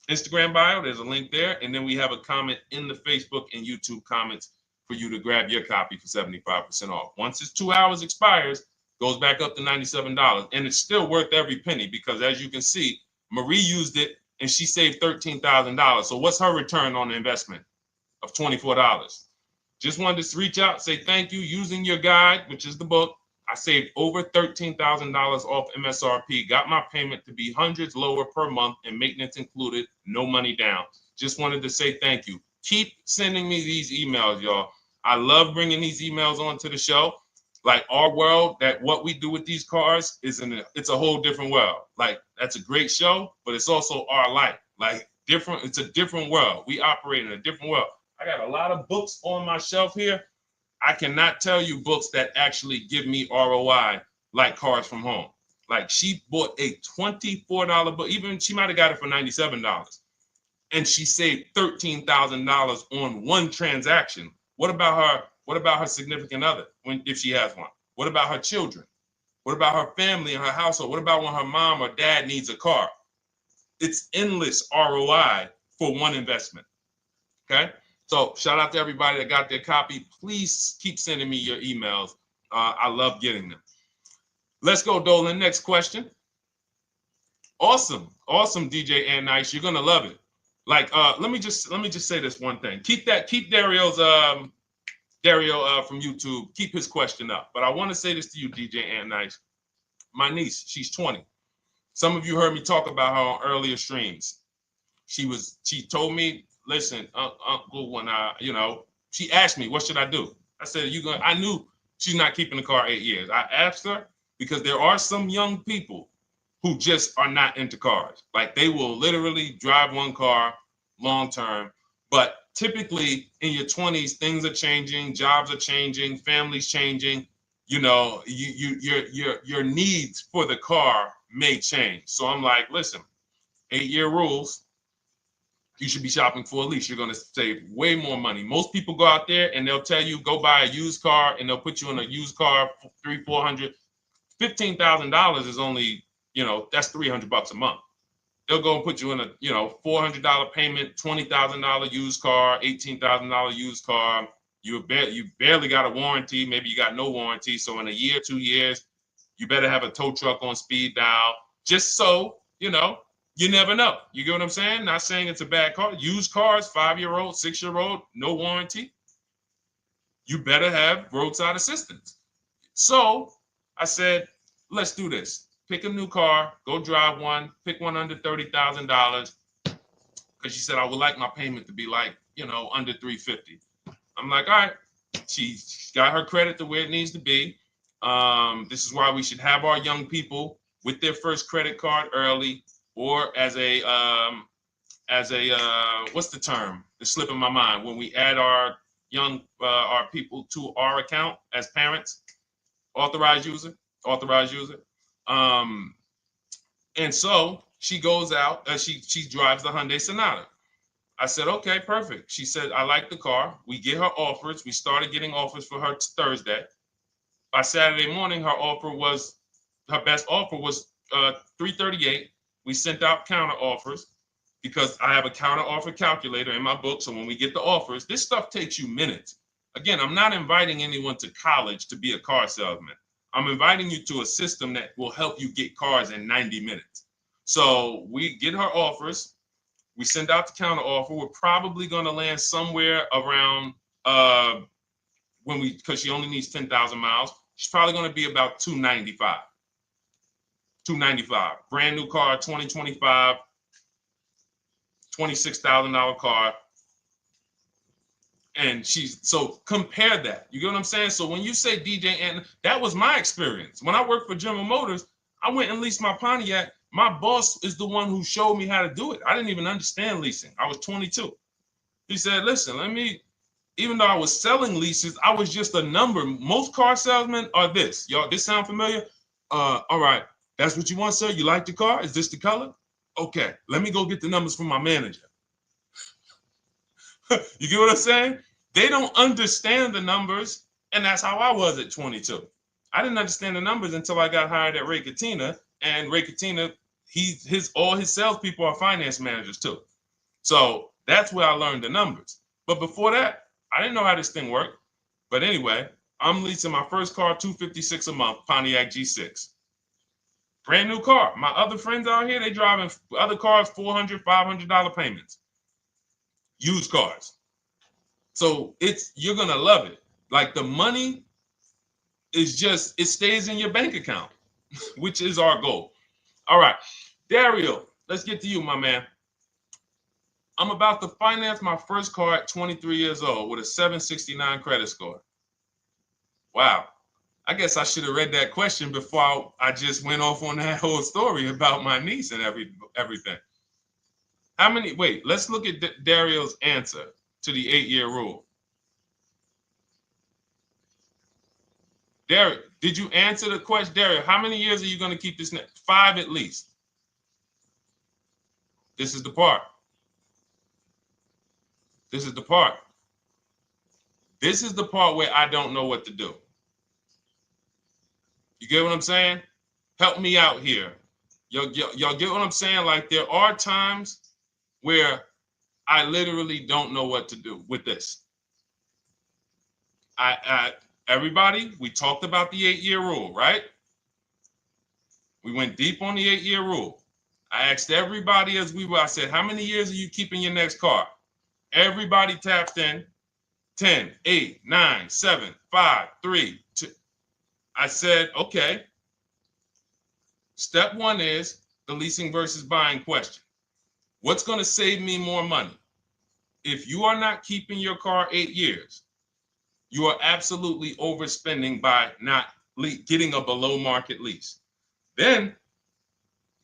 Instagram bio. There's a link there, and then we have a comment in the Facebook and YouTube comments for you to grab your copy for 75% off. Once it's 2 hours expires, goes back up to $97, and it's still worth every penny, because as you can see, Marie used it and she saved $13,000. So what's her return on the investment of $24? Just wanted to reach out, say thank you. Using your guide, which is the book, I saved over $13,000 off MSRP, got my payment to be hundreds lower per month and maintenance included, no money down. Just wanted to say thank you. Keep sending me these emails, y'all. I love bringing these emails onto the show. Like our world, that what we do with these cars it's a whole different world. Like, that's a great show, but it's also our life. Like, different, it's a different world. We operate in a different world. I got a lot of books on my shelf here. I cannot tell you books that actually give me ROI like Cars from Home. Like, she bought a $24 book. Even she might have got it for $97. And she saved $13,000 on one transaction. What about her? What about her significant other, if she has one? What about her children? What about her family and her household? What about when her mom or dad needs a car? It's endless ROI for one investment. Okay? So shout out to everybody that got their copy. Please keep sending me your emails. I love getting them. Let's go, Dolan. Next question. Awesome, DJ and Nice. You're gonna love it. Like, let me just say this one thing. Keep Dario's Dario from YouTube, keep his question up. But I want to say this to you, DJ and Nice. My niece, she's 20. Some of you heard me talk about her on earlier streams. She told me, listen, Uncle, when she asked me, what should I do? I said, I knew she's not keeping the car 8 years. I asked her because there are some young people who just are not into cars. Like they will literally drive one car long term. But typically in your 20s, things are changing, jobs are changing, families changing. Your needs for the car may change. So I'm like, listen, 8-year rules. You should be shopping for a lease. You're going to save way more money. Most people go out there and they'll tell you go buy a used car, and they'll put you in a used car for $300, $400, $15,000 is only, that's $300 a month. They'll go and put you in a, $400 payment, $20,000 used car, $18,000 used car. You barely got a warranty. Maybe you got no warranty. So in a year, 2 years, you better have a tow truck on speed dial, just so, you never know. You get what I'm saying? Not saying it's a bad car. Used cars, 5-year-old, 6-year-old, no warranty. You better have roadside assistance. So I said, let's do this. Pick a new car, go drive one, pick one under $30,000. Because she said, I would like my payment to be like, under $350. I'm like, all right. She got her credit to where it needs to be. This is why we should have our young people with their first credit card early, or as a what's the term? It's slipping my mind. When we add our people to our account as parents, authorized user. And so she goes out, she drives the Hyundai Sonata. I said, okay, perfect. She said, I like the car. We get her offers. We started getting offers for her Thursday. By Saturday morning, her best offer was $338. We sent out counter offers because I have a counter offer calculator in my book. So when we get the offers, this stuff takes you minutes. Again, I'm not inviting anyone to college to be a car salesman. I'm inviting you to a system that will help you get cars in 90 minutes. So we get her offers. We send out the counter offer. We're probably going to land somewhere around because she only needs 10,000 miles. She's probably going to be about $295. Brand new car, 2025, $26,000 car. And so compare that. You get what I'm saying? So when you say DJ, and that was my experience. When I worked for General Motors, I went and leased my Pontiac. My boss is the one who showed me how to do it. I didn't even understand leasing. I was 22. He said, listen, even though I was selling leases, I was just a number. Most car salesmen are this. Y'all, this sound familiar? All right. That's what you want, sir? You like the car? Is this the color? Okay. Let me go get the numbers from my manager. You get what I'm saying? They don't understand the numbers. And that's how I was at 22. I didn't understand the numbers until I got hired at Ray Katina. And Ray Katina, all his salespeople are finance managers too. So that's where I learned the numbers. But before that, I didn't know how this thing worked. But anyway, I'm leasing my first car, $256 a month, Pontiac G6. Brand new car. My other friends out here, they driving other cars, $400, $500 payments. Used cars. So you're going to love it. Like the money is it stays in your bank account, which is our goal. All right. Dario, let's get to you, my man. I'm about to finance my first car at 23 years old with a 769 credit score. Wow. I guess I should have read that question before I just went off on that whole story about my niece and everything. Let's look at Dario's answer to the 8-year rule. Dario, did you answer the question? Dario, how many years are you going to keep this? 5 at least. This is the part. This is the part where I don't know what to do. You get what I'm saying? Help me out here. Y'all get what I'm saying? Like there are times where I literally don't know what to do with this. Everybody, we talked about the 8-year rule, right? We went deep on the 8-year rule. I asked everybody I said, how many years are you keeping your next car? Everybody tapped in 10, 8, 9, 7, 5, 3, 2. I said, okay. Step one is the leasing versus buying question. What's going to save me more money? If you are not keeping your car 8 years, you are absolutely overspending by not getting a below market lease. Then,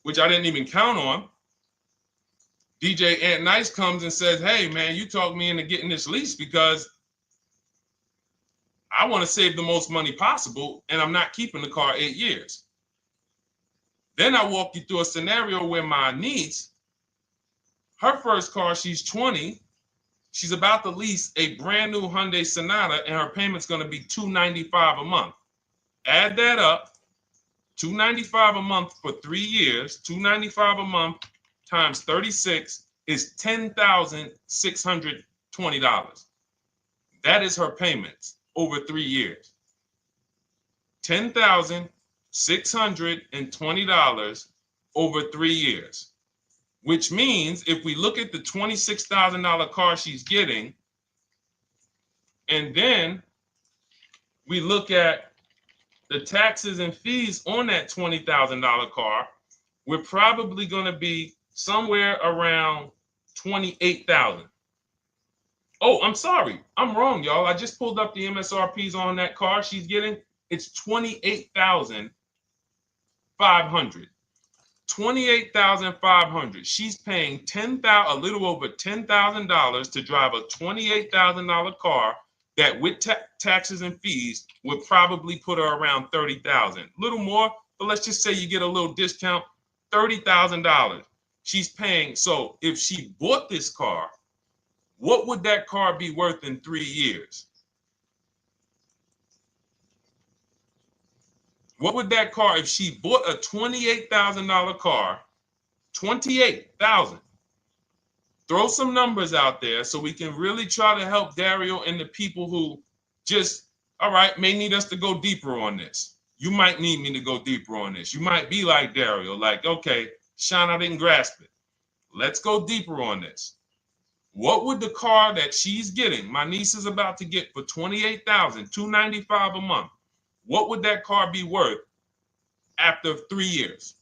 which I didn't even count on, DJ Ant Nice comes and says, hey, man, you talked me into getting this lease because I want to save the most money possible, and I'm not keeping the car 8 years. Then I walk you through a scenario where my niece, her first car, she's 20, she's about to lease a brand new Hyundai Sonata, and her payment's going to be $295 a month. Add that up, $295 a month for 3 years, $295 a month times 36 is $10,620. That is her payments over 3 years. $10,620 over 3 years, which means if we look at the $26,000 car she's getting, and then we look at the taxes and fees on that $20,000 car, we're probably going to be somewhere around $28,000. Oh, I'm sorry. I'm wrong, y'all. I just pulled up the MSRPs on that car she's getting. It's $28,500. $28,500. She's paying a little over $10,000 to drive a $28,000 car that with taxes and fees would probably put her around $30,000. A little more, but let's just say you get a little discount, $30,000. She's paying. So if she bought this car, what would that car be worth in 3 years? What would that car, if she bought a $28,000 car, $28,000? Throw some numbers out there so we can really try to help Dario and the people who just, all right, may need us to go deeper on this. You might need me to go deeper on this. You might be like Dario, like, okay, Sean, I didn't grasp it. Let's go deeper on this. What would the car that she's getting, my niece is about to get for $28,000, $295 a month, what would that car be worth after 3 years?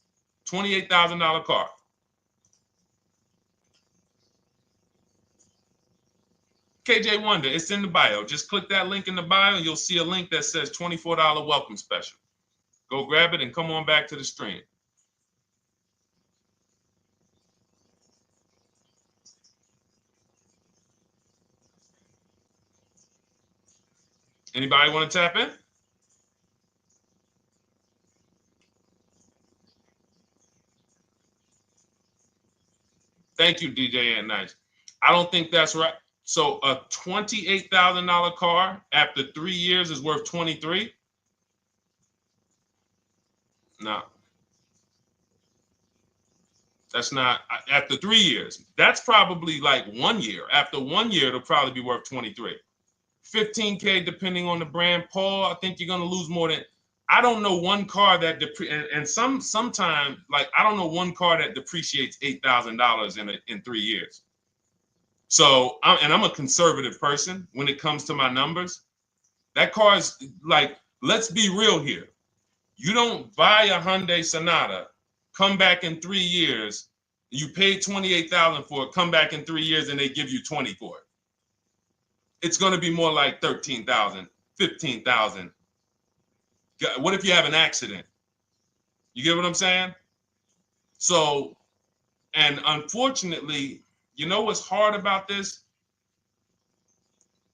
$28,000 car. KJ Wonder, it's in the bio. Just click that link in the bio and you'll see a link that says $24 welcome special. Go grab it and come on back to the stream. Anybody want to tap in? Thank you, DJ and Nice. I don't think that's right. So a $28,000 car after 3 years is worth 23? No. That's not after 3 years. That's probably like 1 year. After 1 year, it'll probably be worth 23. 15K depending on the brand. Paul, I think you're gonna lose more than. I don't know one car that sometimes like I don't know one car that depreciates $8,000 in 3 years. So I'm a conservative person when it comes to my numbers. That car is like, let's be real here. You don't buy a Hyundai Sonata, come back in 3 years, you paid $28,000 for it, come back in 3 years and they give you 20 for it. It's going to be more like 13,000, 15,000. What if you have an accident? You get what I'm saying? So, and unfortunately, you know what's hard about this?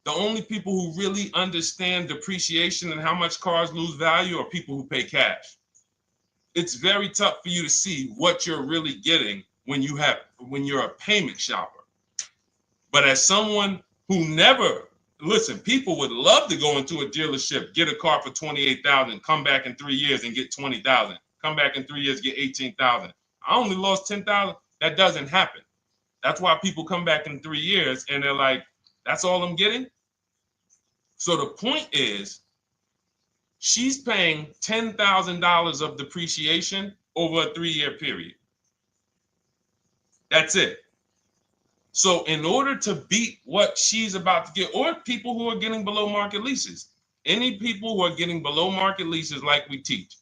The only people who really understand depreciation and how much cars lose value are people who pay cash. It's very tough for you to see what you're really getting when you're a payment shopper. But as someone who never, listen, people would love to go into a dealership, get a car for $28,000, come back in 3 years and get $20,000, come back in 3 years, get $18,000. I only lost $10,000. That doesn't happen. That's why people come back in 3 years and they're like, that's all I'm getting. So the point is, she's paying $10,000 of depreciation over a 3-year period. That's it. So in order to beat what she's about to get, or people who are getting below market leases, any people who are getting below market leases like we teach,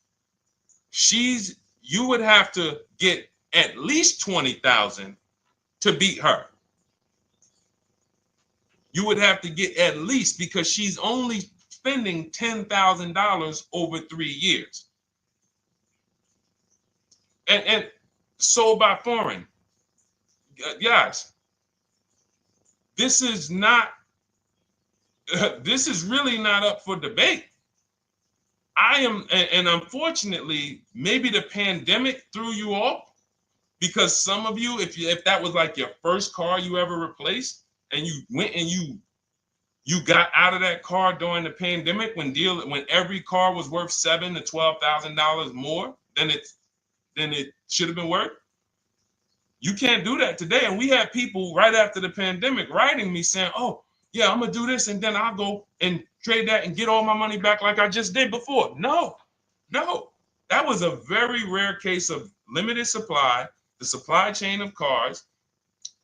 you would have to get at least 20,000 to beat her. You would have to get at least, because she's only spending $10,000 over 3 years. And sold by foreign. Guys, this is not, this is really not up for debate. I am, and unfortunately, maybe the pandemic threw you off, because some of you, if that was like your first car you ever replaced, and you went and you got out of that car during the pandemic when every car was worth $7,000 to $12,000 more than it should have been worth. You can't do that today. And we had people right after the pandemic writing me saying, "Oh, yeah, I'm gonna do this, and then I'll go and trade that and get all my money back like I just did before." No, that was a very rare case of limited supply, the supply chain of cars.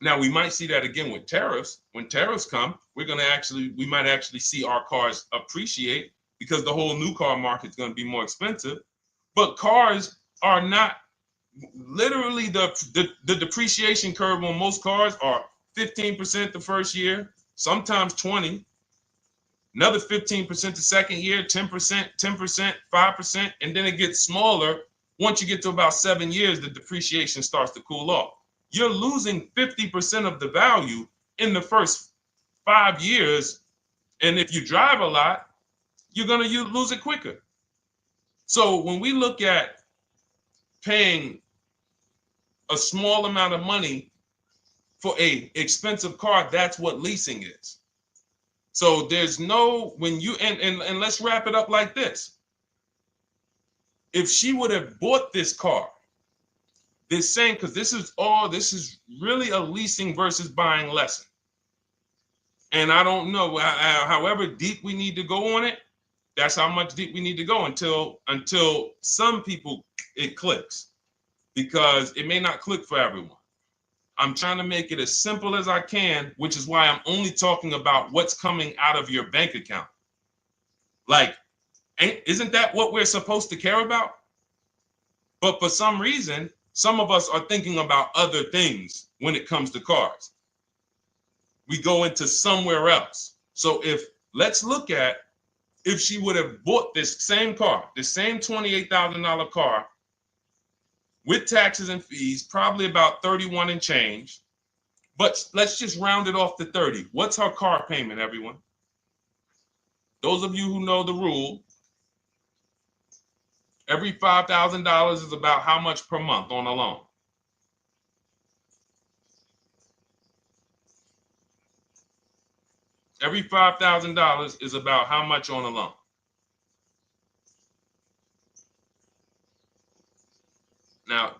Now we might see that again with tariffs. When tariffs come, we might actually see our cars appreciate, because the whole new car market is going to be more expensive. But cars are not, literally the depreciation curve on most cars are 15% the first year, sometimes 20, another 15% the second year, 10%, 10%, 5%, and then it gets smaller. Once you get to about 7 years, the depreciation starts to cool off. You're losing 50% of the value in the first 5 years. And if you drive a lot, you're going to lose it quicker. So when we look at paying a small amount of money for a expensive car, that's what leasing is. So there's no, when you, and let's wrap it up like this. If she would have bought this car, this same, because this is really a leasing versus buying lesson. And I don't know, however deep we need to go on it, that's how much deep we need to go until some people it clicks, because it may not click for everyone. I'm trying to make it as simple as I can, which is why I'm only talking about what's coming out of your bank account. Like, isn't that what we're supposed to care about? But for some reason, some of us are thinking about other things when it comes to cars. We go into somewhere else. So let's look at if she would have bought this same car, the same $28,000 car with taxes and fees, probably about 31 and change. But let's just round it off to 30. What's her car payment, everyone? Those of you who know the rule, every $5,000 is about how much per month on a loan? Every $5,000 is about how much on a loan? Now,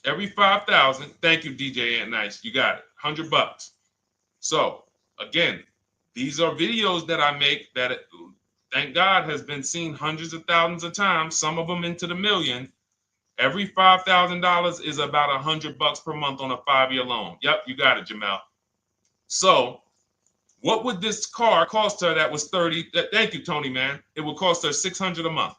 every 5,000, thank you, DJ Ant Nice, you got it, $100. So again, these are videos that I make that, thank God, has been seen hundreds of thousands of times, some of them into the million. Every $5,000 is about $100 per month on a 5-year loan. Yep, you got it, Jamel. So what would this car cost her that was 30? Thank you, Tony, man. It would cost her $600 a month.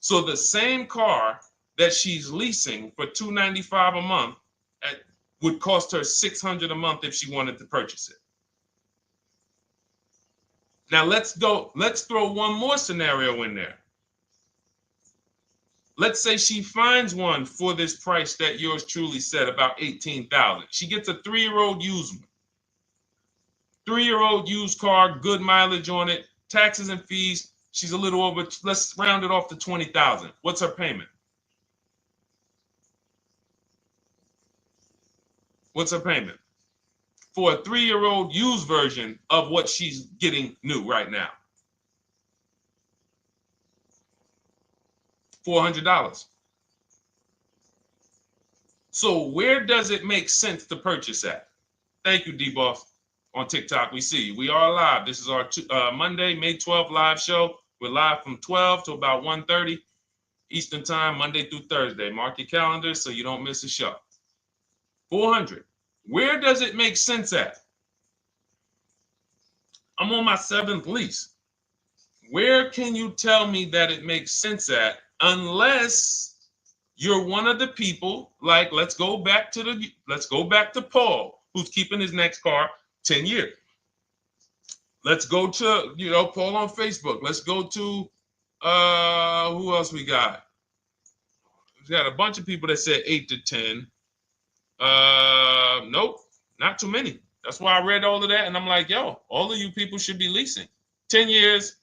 So the same car that she's leasing for $295 a month would cost her $600 a month if she wanted to purchase it. Now let's throw one more scenario in there. Let's say she finds one for this price that yours truly said, about $18,000. She gets a 3-year-old used one. 3-year-old used car, good mileage on it, taxes and fees. She's a little over, let's round it off to $20,000. What's her payment? What's her payment for a 3-year-old used version of what she's getting new right now? $400. So where does it make sense to purchase at? Thank you, D-Boss. On TikTok, we see you. We are live. This is our Monday, May 12th live show. We're live from 12 to about 1:30 Eastern time, Monday through Thursday. Mark your calendars so you don't miss a show. 400. Where does it make sense at? I'm on my 7th lease. Where can you tell me that it makes sense at, unless you're one of the people, like, let's go back to Paul, who's keeping his next car 10 years. Let's go to, Paul on Facebook. Let's go to, who else we got? We got a bunch of people that said 8 to 10. Nope, not too many. That's why I read all of that, and I'm like, yo, all of you people should be leasing. 10 years.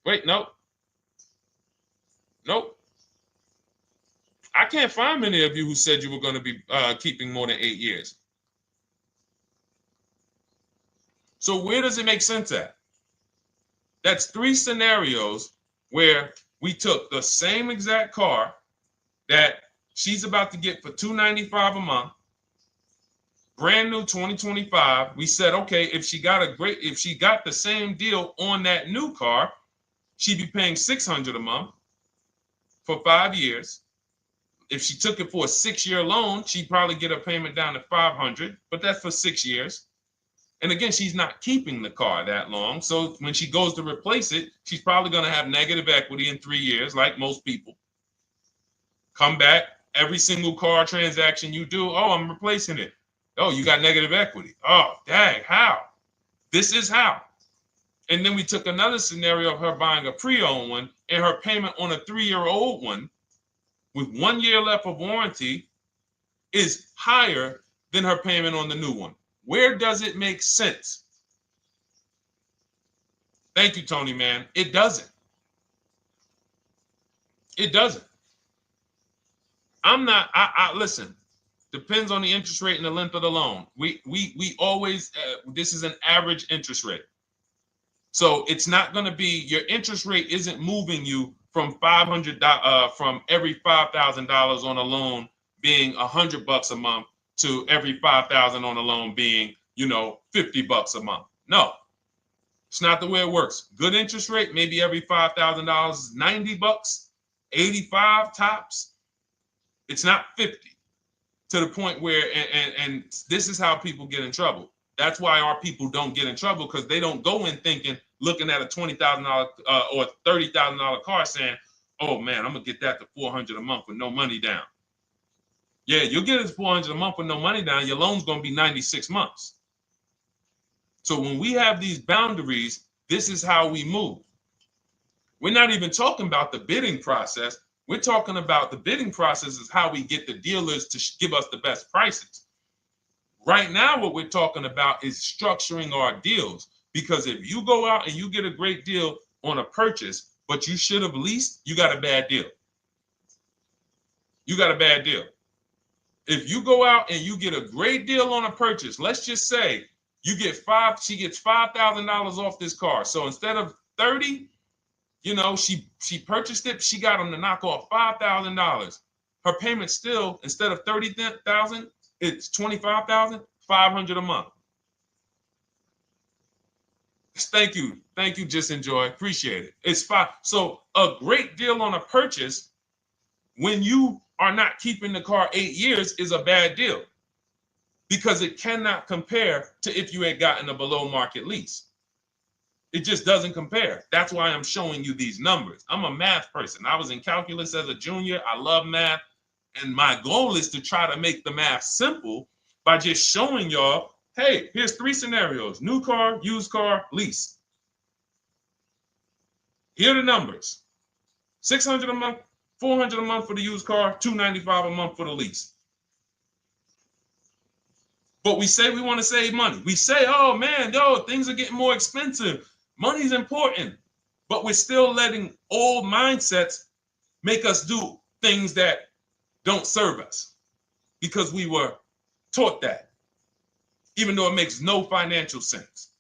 Wait, nope. I can't find many of you who said you were going to be keeping more than 8 years. So where does it make sense at? That's 3 scenarios where we took the same exact car that she's about to get for $295 a month, brand new 2025. We said, okay, if she got the same deal on that new car, she'd be paying $600 a month for 5 years. If she took it for a 6-year loan, she'd probably get a payment down to $500, but that's for 6 years. And again, she's not keeping the car that long. So when she goes to replace it, she's probably going to have negative equity in 3 years, like most people. Come back, every single car transaction you do, oh, I'm replacing it. Oh, you got negative equity. Oh, dang, how? This is how. And then we took another scenario of her buying a pre-owned one, and her payment on a 3-year-old one with 1 year left of warranty is higher than her payment on the new one. Where does it make sense? Thank you, Tony, man. It doesn't. It doesn't. Listen, depends on the interest rate and the length of the loan. We always, this is an average interest rate. So it's not going to be, your interest rate isn't moving you from from every $5,000 on a loan being $100 a month to every $5,000 on a loan being, $50 a month. No, it's not the way it works. Good interest rate, maybe every $5,000 is $90, 85 tops. It's not 50, to the point where, and this is how people get in trouble. That's why our people don't get in trouble, because they don't go in looking at a $20,000 or $30,000 car saying, oh man, I'm gonna get that to $400 a month with no money down. Yeah, you'll get it to $400 a month with no money down. Your loan's gonna be 96 months. So when we have these boundaries, this is how we move. We're not even talking about the bidding process. We're talking about the bidding process is how we get the dealers to give us the best prices. Right now, what we're talking about is structuring our deals. Because if you go out and you get a great deal on a purchase, but you should have leased, you got a bad deal. You got a bad deal. If you go out and you get a great deal on a purchase, let's just say she gets $5,000 off this car. So instead of 30, she purchased it, she got them to knock off $5,000. Her payment still, instead of $30,000, it's $25,000, $500 a month. Thank you, Just Enjoy, appreciate it. It's fine. So a great deal on a purchase, when you are not keeping the car 8 years, is a bad deal, because it cannot compare to if you had gotten a below market lease. It just doesn't compare. That's why I'm showing you these numbers. I'm a math person. I was in calculus as a junior. I love math. And my goal is to try to make the math simple by just showing y'all, hey, here's 3 scenarios: new car, used car, lease. Here are the numbers: $600 a month, $400 a month for the used car, $295 a month for the lease. But we say we want to save money. We say, oh man, things are getting more expensive. Money's important. But we're still letting old mindsets make us do things that don't serve us, because we were taught that, even though it makes no financial sense.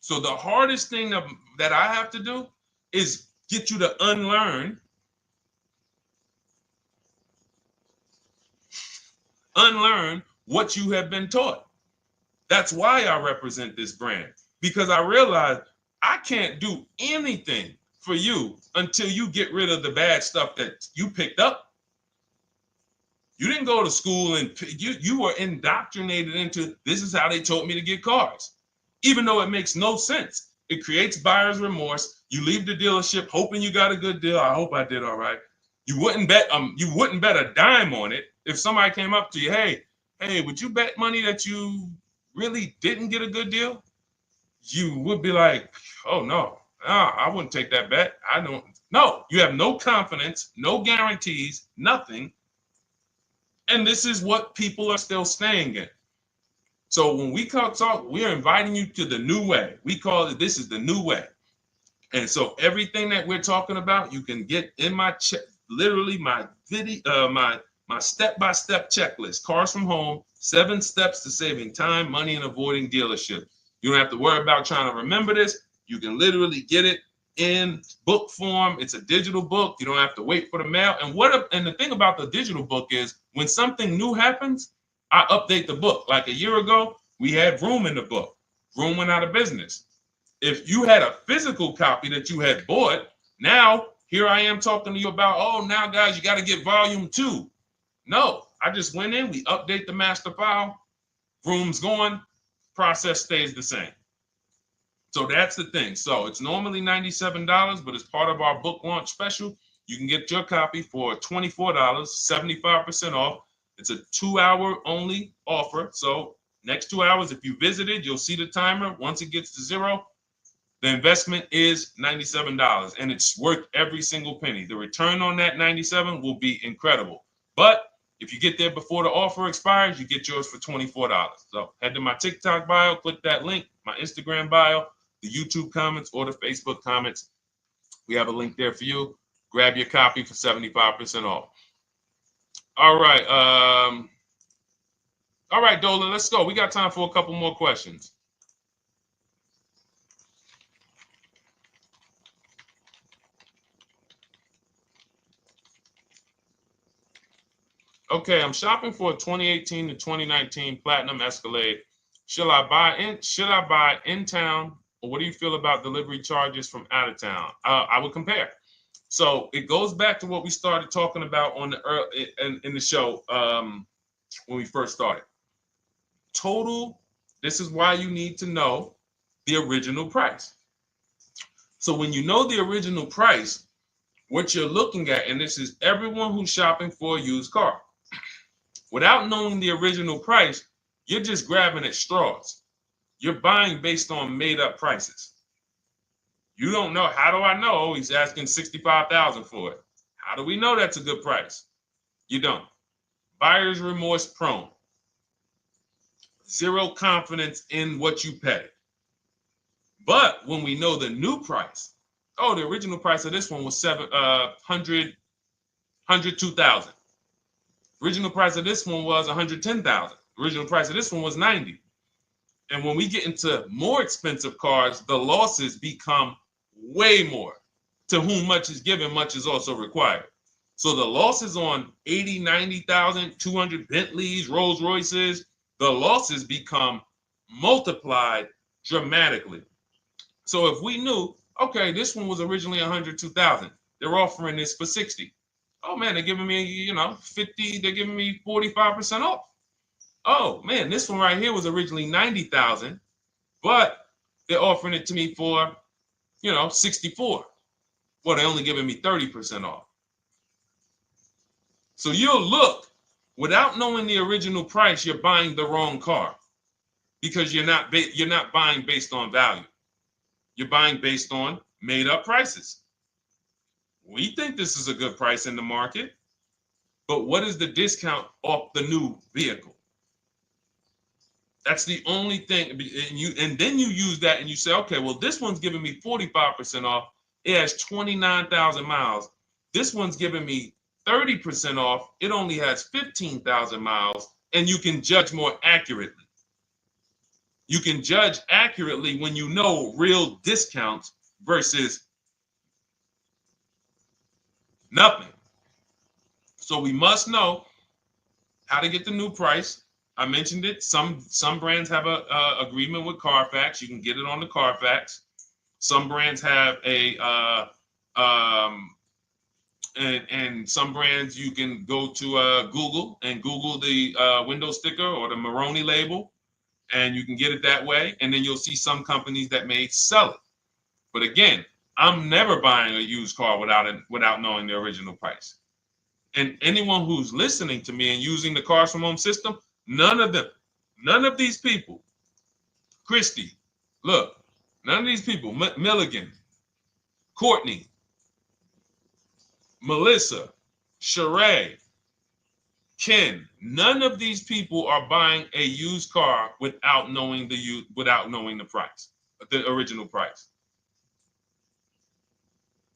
So the hardest thing that I have to do is get you to unlearn what you have been taught. That's why I represent this brand, because I realize I can't do anything for you until you get rid of the bad stuff that you picked up. You didn't go to school and you were indoctrinated into, this is how they taught me to get cars, even though it makes no sense. It creates buyer's remorse. You leave the dealership hoping you got a good deal. I hope I did all right. You wouldn't bet a dime on it. If somebody came up to you, hey, would you bet money that you really didn't get a good deal? You would be like, oh no, I wouldn't take that bet. I don't. No, you have no confidence, no guarantees, nothing. And this is what people are still staying in. So when we talk, we are inviting you to the new way. We call it, this is the new way. And so everything that we're talking about, you can get in my literally my video, my step-by-step checklist, Cars from Home, 7 steps to saving time, money, and avoiding dealership. You don't have to worry about trying to remember this. You can literally get it in book form. It's a digital book. You don't have to wait for the mail. And the thing about the digital book is when something new happens, I update the book. Like a year ago, we had Vroom in the book. Vroom went out of business. If you had a physical copy that you had bought, now here I am talking to you about, oh, now guys, you got to get volume 2. No, I just went in, we update the master file, Vroom's going, process stays the same. So that's the thing. So it's normally $97, but as part of our book launch special, you can get your copy for $24, 75% off. It's a 2-hour only offer. So next 2 hours, if you visited, you'll see the timer. Once it gets to 0, the investment is $97, and it's worth every single penny. The return on that $97 will be incredible. But if you get there before the offer expires, you get yours for $24. So head to my TikTok bio, click that link, my Instagram bio, the YouTube comments, or the Facebook comments. We have a link there for you. Grab your copy for 75% off. All right. All right, Dolan, let's go. We got time for a couple more questions. Okay, I'm shopping for a 2018 to 2019 Platinum Escalade. Should I buy in town, or what do you feel about delivery charges from out of town? I would compare. So it goes back to what we started talking about on the in the show when we first started. Total. This is why you need to know the original price. So when you know the original price, what you're looking at, and this is everyone who's shopping for a used car. Without knowing the original price, you're just grabbing at straws. You're buying based on made up prices. You don't know. How do I know he's asking $65,000 for it? How do we know that's a good price? You don't. Buyer's remorse prone. Zero confidence in what you pay. But when we know the new price, oh, the original price of this one was $102,000. Original price of this one was $110,000. Original price of this one was $90,000. And when we get into more expensive cars, the losses become way more. To whom much is given, much is also required. So the losses on 80, 90,000, 200 Bentleys, Rolls Royces, the losses become multiplied dramatically. So if we knew, okay, this one was originally $102,000, they're offering this for $60,000. Oh man, they're giving me, 50, they're giving me 45% off. Oh man, this one right here was originally $90,000, but they're offering it to me for, $64,000. Well, they're only giving me 30% off. So you'll look, without knowing the original price, you're buying the wrong car because you're not buying based on value. You're buying based on made up prices. We think this is a good price in the market, but what is the discount off the new vehicle? That's the only thing. And then you use that and you say, okay, well, this one's giving me 45% off. It has 29,000 miles. This one's giving me 30% off. It only has 15,000 miles, and you can judge more accurately. You can judge accurately when you know real discounts versus nothing. So we must know how to get the new price. I mentioned it. Some brands have a agreement with Carfax. You can get it on the Carfax. Some brands have and some brands you can go to Google and Google the window sticker or the Maroni label, and you can get it that way. And then you'll see some companies that may sell it. But again, I'm never buying a used car without knowing the original price. And anyone who's listening to me and using the Cars from Home system, none of these people, Christy, look, none of these people, Milligan, Courtney, Melissa, Sheree, Ken, none of these people are buying a used car without knowing the price, the original price.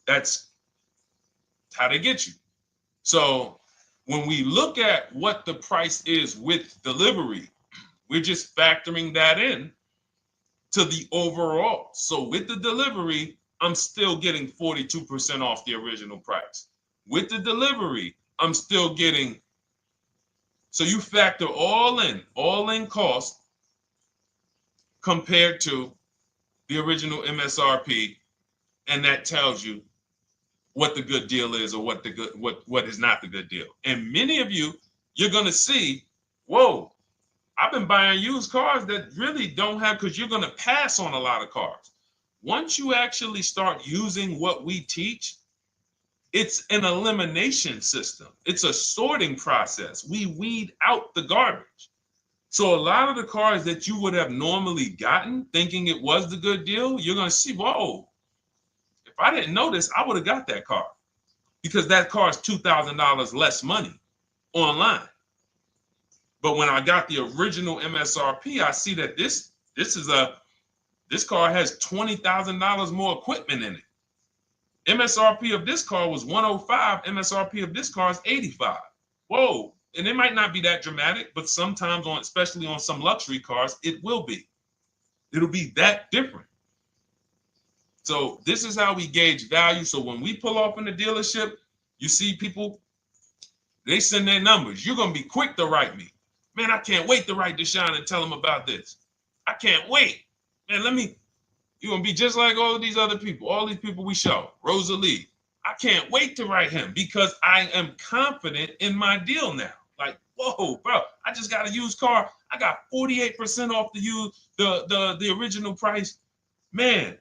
That's how they get you. So when we look at what the price is with delivery, we're just factoring that in to the overall. So with the delivery, I'm still getting 42% off the original price. With the delivery, I'm still getting, so you factor all in cost compared to the original MSRP, and that tells you what the good deal is or what is not the good deal. And many of you, you're gonna see, whoa, I've been buying used cars that really don't have, because you're gonna pass on a lot of cars. Once you actually start using what we teach, it's an elimination system. It's a sorting process. We weed out the garbage. So a lot of the cars that you would have normally gotten thinking it was the good deal, you're gonna see, whoa, if I didn't know this, I would have got that car, because that car is $2,000 less money online. But when I got the original MSRP, I see that this car has $20,000 more equipment in it. MSRP of this car was 105. MSRP of this car is 85. Whoa. And it might not be that dramatic, but sometimes especially on some luxury cars, it will be. It'll be that different. So this is how we gauge value. So when we pull off in the dealership, you see people, they send their numbers. You're going to be quick to write me. Man, I can't wait to write Deshone and tell him about this. I can't wait. Man, you're going to be just like all these other people, all these people we show. Rosalie, I can't wait to write him because I am confident in my deal now. Like, whoa, bro, I just got a used car. I got 48% off the original price. Man,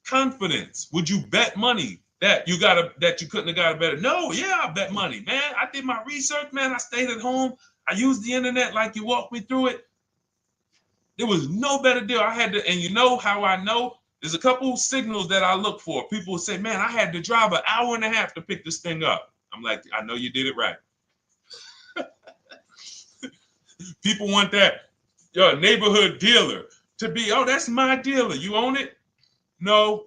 confidence. Would you bet money that you couldn't have got a better? No, yeah, I bet money, man. I did my research, man. I stayed at home. I used the internet like you walked me through it. There was no better deal. I had to, and you know how I know? There's a couple signals that I look for. People will say, man, I had to drive an hour and a half to pick this thing up. I'm like, I know you did it right. People want that neighborhood dealer to be, oh, that's my dealer. You own it? No.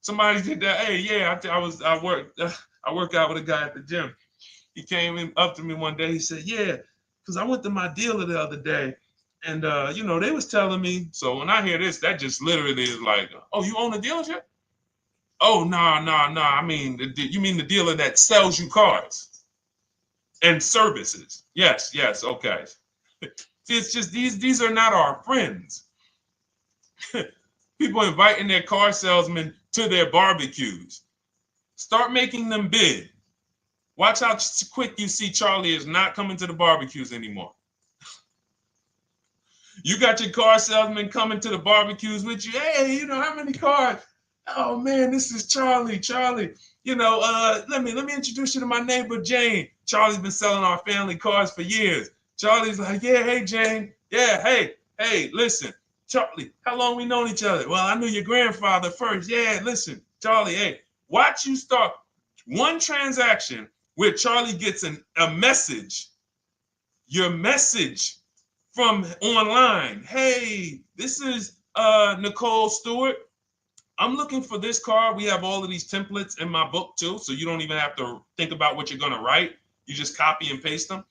Somebody did that. Hey, yeah, I work out with a guy at the gym. He came up to me one day. He said, yeah, because I went to my dealer the other day. And, they was telling me. So when I hear this, that just literally is like, oh, you own a dealership? Oh, no. I mean, you mean the dealer that sells you cars and services? Yes. Okay. It's just these are not our friends. People inviting their car salesmen to their barbecues. Start making them bid. Watch how quick you see Charlie is not coming to the barbecues anymore. You got your car salesman coming to the barbecues with you. Hey, how many cars? Oh man, this is Charlie. Charlie, let me introduce you to my neighbor Jane. Charlie's been selling our family cars for years. Charlie's like, yeah, hey Jane. Yeah, hey, listen, Charlie, how long we known each other? Well, I knew your grandfather first. Yeah, listen, Charlie, hey, watch you start one transaction where Charlie gets a message, your message from online. Hey, this is Nicole Stewart. I'm looking for this car. We have all of these templates in my book too, so you don't even have to think about what you're gonna write. You just copy and paste them.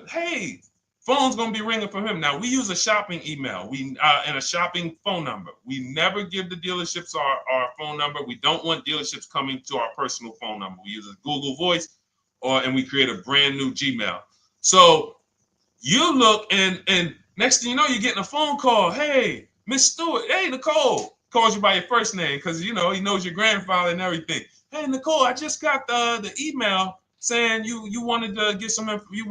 Hey, phone's gonna be ringing for him. Now we use a shopping email, and a shopping phone number. We never give the dealerships our phone number. We don't want dealerships coming to our personal phone number. We use a Google Voice, and we create a brand new Gmail. So you look, and next thing you know, you're getting a phone call. Hey, Miss Stewart. Hey, Nicole. Calls you by your first name because he knows your grandfather and everything. Hey, Nicole, I just got the email saying you wanted to get some info. You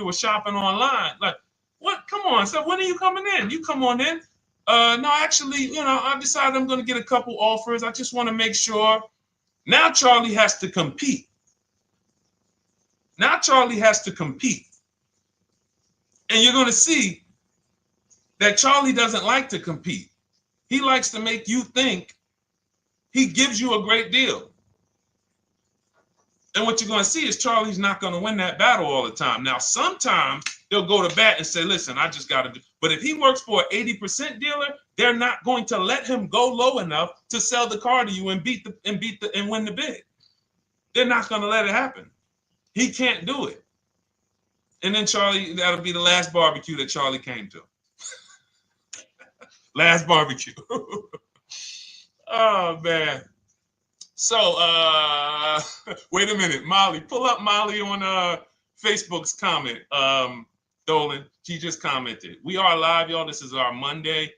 were shopping online. Like, what? Come on. So when are you coming in? You come on in. No, actually, I decided I'm going to get a couple offers. I just want to make sure. Now Charlie has to compete. Now Charlie has to compete. And you're going to see that Charlie doesn't like to compete. He likes to make you think he gives you a great deal. And what you're going to see is Charlie's not going to win that battle all the time. Now, sometimes they'll go to bat and say, listen, I just got to do. But if he works for an 80% dealer, they're not going to let him go low enough to sell the car to you and win the bid. They're not going to let it happen. He can't do it. And then Charlie, that'll be the last barbecue that Charlie came to. Last barbecue. Oh, man. So, wait a minute, Molly. Pull up Molly on Facebook's comment. Dolan, she just commented. We are live, y'all. This is our Monday,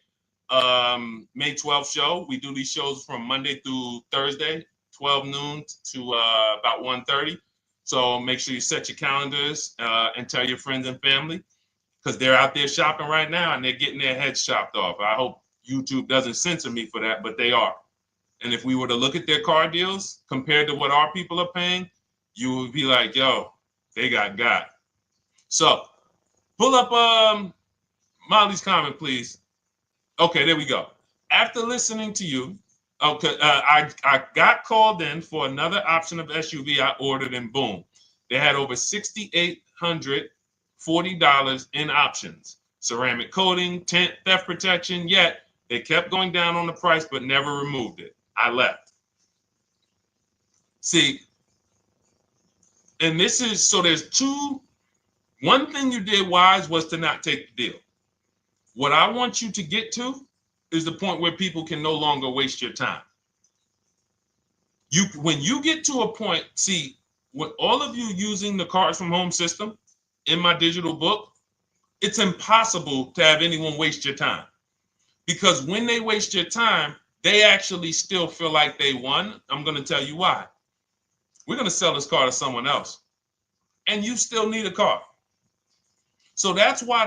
May 12th show. We do these shows from Monday through Thursday, 12 noon to about 1:30. So make sure you set your calendars and tell your friends and family, because they're out there shopping right now and they're getting their heads chopped off. I hope YouTube doesn't censor me for that, but they are. And if we were to look at their car deals compared to what our people are paying, you would be like, yo, they got. So pull up Molly's comment, please. Okay, there we go. After listening to you, okay, I got called in for another option of SUV I ordered, and boom, they had over $6,840 in options. Ceramic coating, tint, theft protection, yet they kept going down on the price but never removed it. I left. See, and this is, so there's one thing you did wise was to not take the deal. What I want you to get to is the point where people can no longer waste your time. When you get to a point, see, with all of you using the Cars from Home system in my digital book, it's impossible to have anyone waste your time. Because when they waste your time, they actually still feel like they won. I'm going to tell you why. We're going to sell this car to someone else, and you still need a car. So that's why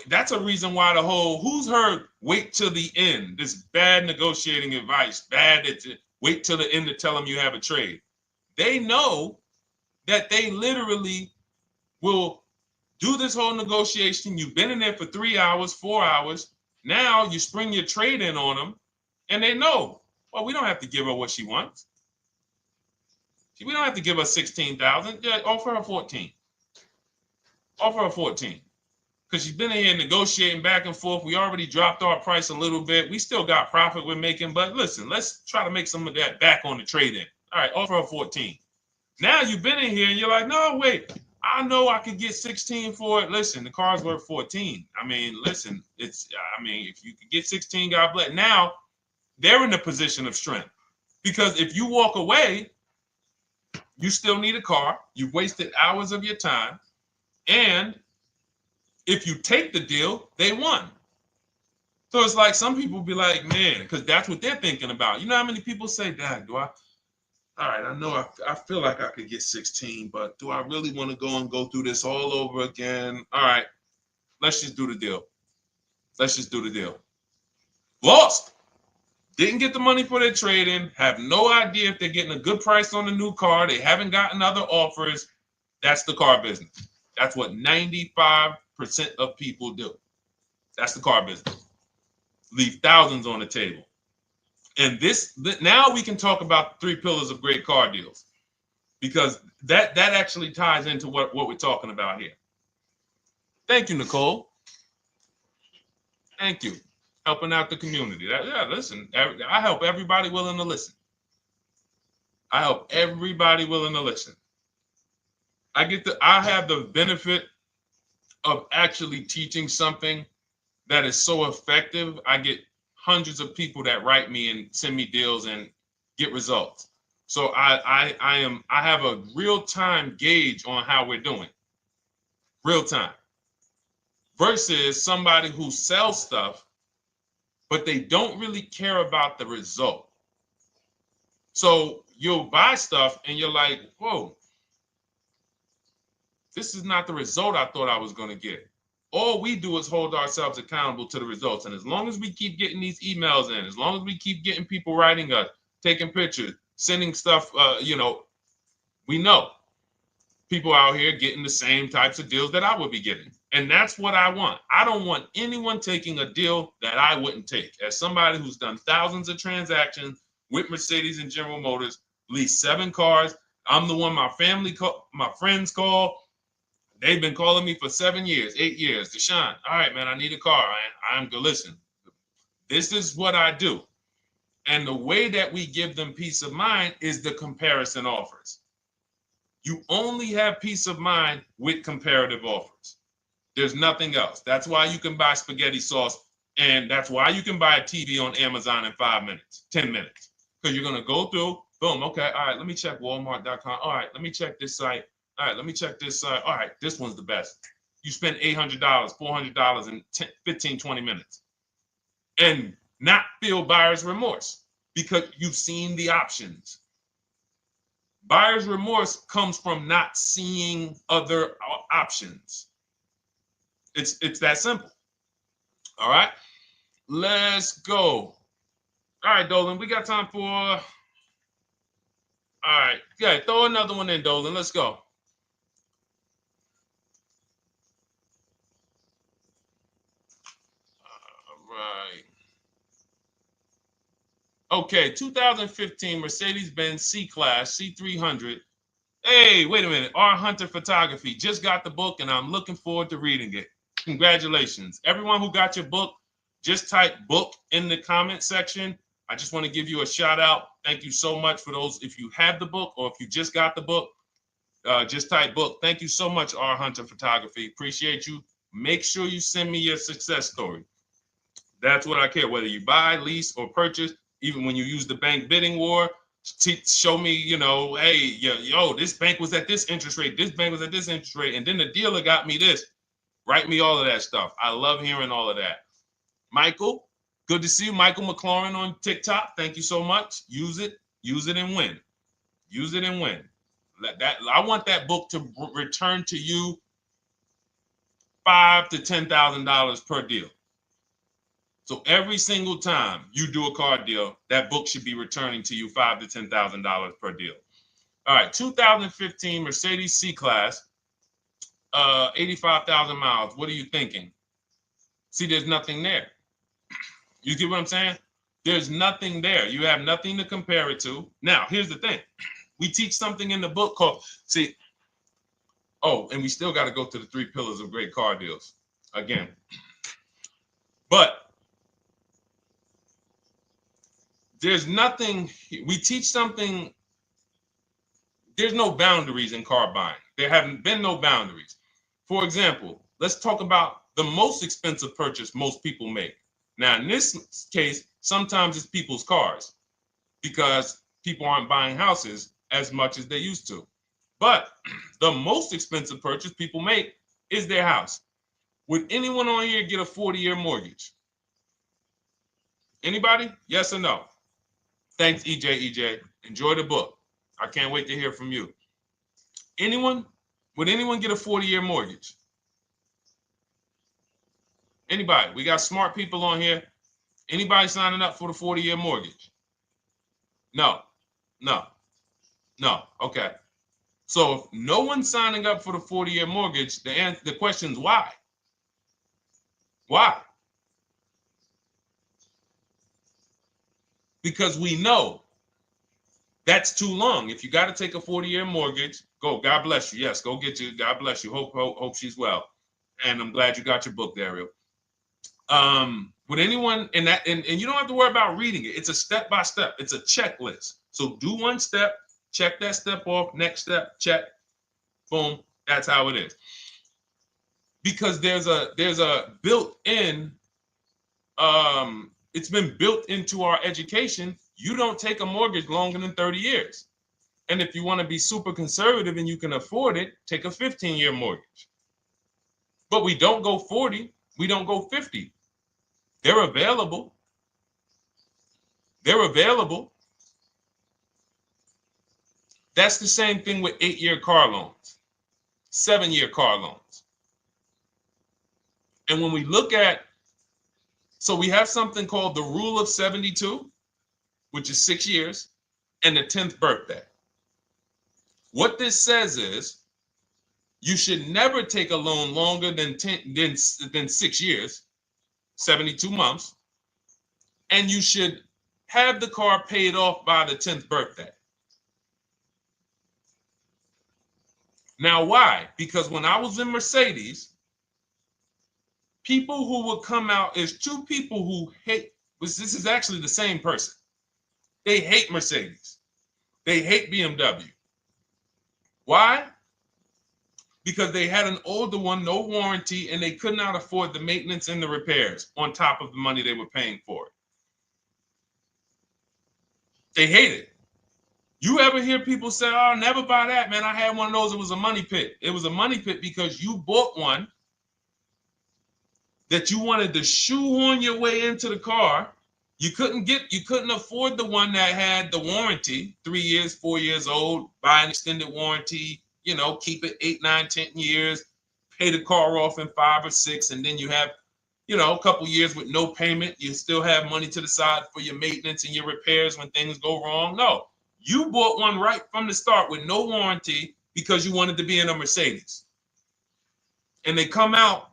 that's a reason why who's heard wait till the end, this bad negotiating advice, wait till the end to tell them you have a trade. They know that they literally will do this whole negotiation. You've been in there for 3 hours, 4 hours. Now you spring your trade in on them, and they know, well, we don't have to give her what she wants. We don't have to give her 16,000. Yeah, offer her 14. Offer her 14. Because she's been in here negotiating back and forth. We already dropped our price a little bit. We still got profit we're making, but listen, let's try to make some of that back on the trade-in. All right, offer her 14. Now you've been in here and you're like, no, wait, I know I could get 16 for it. Listen, the car's worth 14. I mean, listen, if you could get 16, God bless. Now they're in a position of strength, because if you walk away, you still need a car. You've wasted hours of your time. And if you take the deal, they won. So it's like some people be like, man, because that's what they're thinking about. You know how many people say, Dad, all right, I know I feel like I could get 16, but do I really want to go through this all over again? All right, let's just do the deal. Lost. Didn't get the money for their trade-in, have no idea if they're getting a good price on the new car. They haven't gotten other offers. That's the car business. That's what 95% of people do. That's the car business. Leave thousands on the table. And now we can talk about the 3 pillars of great car deals, because that actually ties into what we're talking about here. Thank you, Nicole. Thank you. Helping out the community. Listen, I help everybody willing to listen. I have the benefit of actually teaching something that is so effective. I get hundreds of people that write me and send me deals and get results. So I have a real-time gauge on how we're doing. Real time. Versus somebody who sells stuff, but they don't really care about the result. So you'll buy stuff and you're like, whoa, this is not the result I thought I was going to get. All we do is hold ourselves accountable to the results. And as long as we keep getting these emails in, as long as we keep getting people writing us, taking pictures, sending stuff, we know people out here getting the same types of deals that I would be getting. And that's what I want. I don't want anyone taking a deal that I wouldn't take. As somebody who's done thousands of transactions with Mercedes and General Motors, leased 7 cars. I'm the one my friends call. They've been calling me for 7 years, 8 years. Deshone, all right, man, I need a car. I'm good. Listen, this is what I do. And the way that we give them peace of mind is the comparison offers. You only have peace of mind with comparative offers. There's nothing else. That's why you can buy spaghetti sauce, and that's why you can buy a TV on Amazon in 5 minutes, 10 minutes. Because you're going to go through, boom, okay, all right, let me check Walmart.com. All right, let me check this site. All right, let me check this site. All right, this one's the best. You spend $800, $400 in 15, 20 minutes. And not feel buyer's remorse because you've seen the options. Buyer's remorse comes from not seeing other options. It's that simple. All right, let's go. All right, Dolan, we got time for. All right, yeah, throw another one in, Dolan. Let's go. All right. Okay, 2015 Mercedes-Benz C-Class C300. Hey, wait a minute. R. Hunter Photography just got the book, and I'm looking forward to reading it. Congratulations. Everyone who got your book, just type book in the comment section. I just want to give you a shout out. Thank you so much for those. If you have the book or if you just got the book, just type book. Thank you so much, R. Hunter Photography. Appreciate you. Make sure you send me your success story. That's what I care, whether you buy, lease, or purchase. Even when you use the bank bidding war, show me, hey, yo, this bank was at this interest rate, this bank was at this interest rate, and then the dealer got me this. Write me all of that stuff. I love hearing all of that. Michael, good to see you. Michael McLaurin on TikTok. Thank you so much. Use it and win. Use it and win. I want that book to return to you $5,000 to $10,000 per deal. So every single time you do a car deal, that book should be returning to you $5,000 to $10,000 per deal. All right, 2015 Mercedes C-Class, 85,000 miles. What are you thinking? See, there's nothing there. You get what I'm saying? There's nothing there. You have nothing to compare it to. Now, here's the thing. We teach something in the book called, and we still got to go to the 3 pillars of great car deals again. But there's nothing, we teach something, there's no boundaries in car buying. There haven't been no boundaries. For example, let's talk about the most expensive purchase most people make. Now, in this case, sometimes it's people's cars because people aren't buying houses as much as they used to. But the most expensive purchase people make is their house. Would anyone on here get a 40-year mortgage? Anybody? Yes or no? Thanks, EJ. Enjoy the book. I can't wait to hear from you. Anyone? Would anyone get a 40-year mortgage? Anybody? We got smart people on here. Anybody signing up for the 40-year mortgage? No. Okay. So if no one's signing up for the 40-year mortgage, the question is why? Why? Because we know that's too long. If you got to take a 40-year mortgage, go. God bless you. Yes, go get you. God bless you. Hope she's well. And I'm glad you got your book, Daryl. Would anyone and you don't have to worry about reading it. It's a step by step. It's a checklist. So do one step, check that step off. Next step, check. Boom. That's how it is. Because there's a built-in. It's been built into our education. You don't take a mortgage longer than 30 years. And if you want to be super conservative and you can afford it, take a 15-year mortgage. But we don't go 40. We don't go 50. They're available. That's the same thing with 8-year car loans, 7-year car loans. And when we look at, so we have something called the rule of 72, which is 6 years. and the 10th birthday. What this says is you should never take a loan longer than 6 years, 72 months, and you should have the car paid off by the 10th birthday. Now, why? Because when I was in Mercedes, people who would come out is two people who hate, this is actually the same person. They hate Mercedes. They hate BMW. Why? Because they had an older one, no warranty, and they could not afford the maintenance and the repairs on top of the money they were paying for it. They hate it. You ever hear people say, oh, never buy that, man. I had one of those. It was a money pit. It was a money pit because you bought one that you wanted to shoehorn your way into the car. You couldn't afford the one that had the warranty, 3 years, 4 years old, buy an extended warranty, keep it 8, 9, 10 years, pay the car off in 5 or 6, and then you have, a couple years with no payment. You still have money to the side for your maintenance and your repairs when things go wrong. No, you bought one right from the start with no warranty because you wanted to be in a Mercedes. And they come out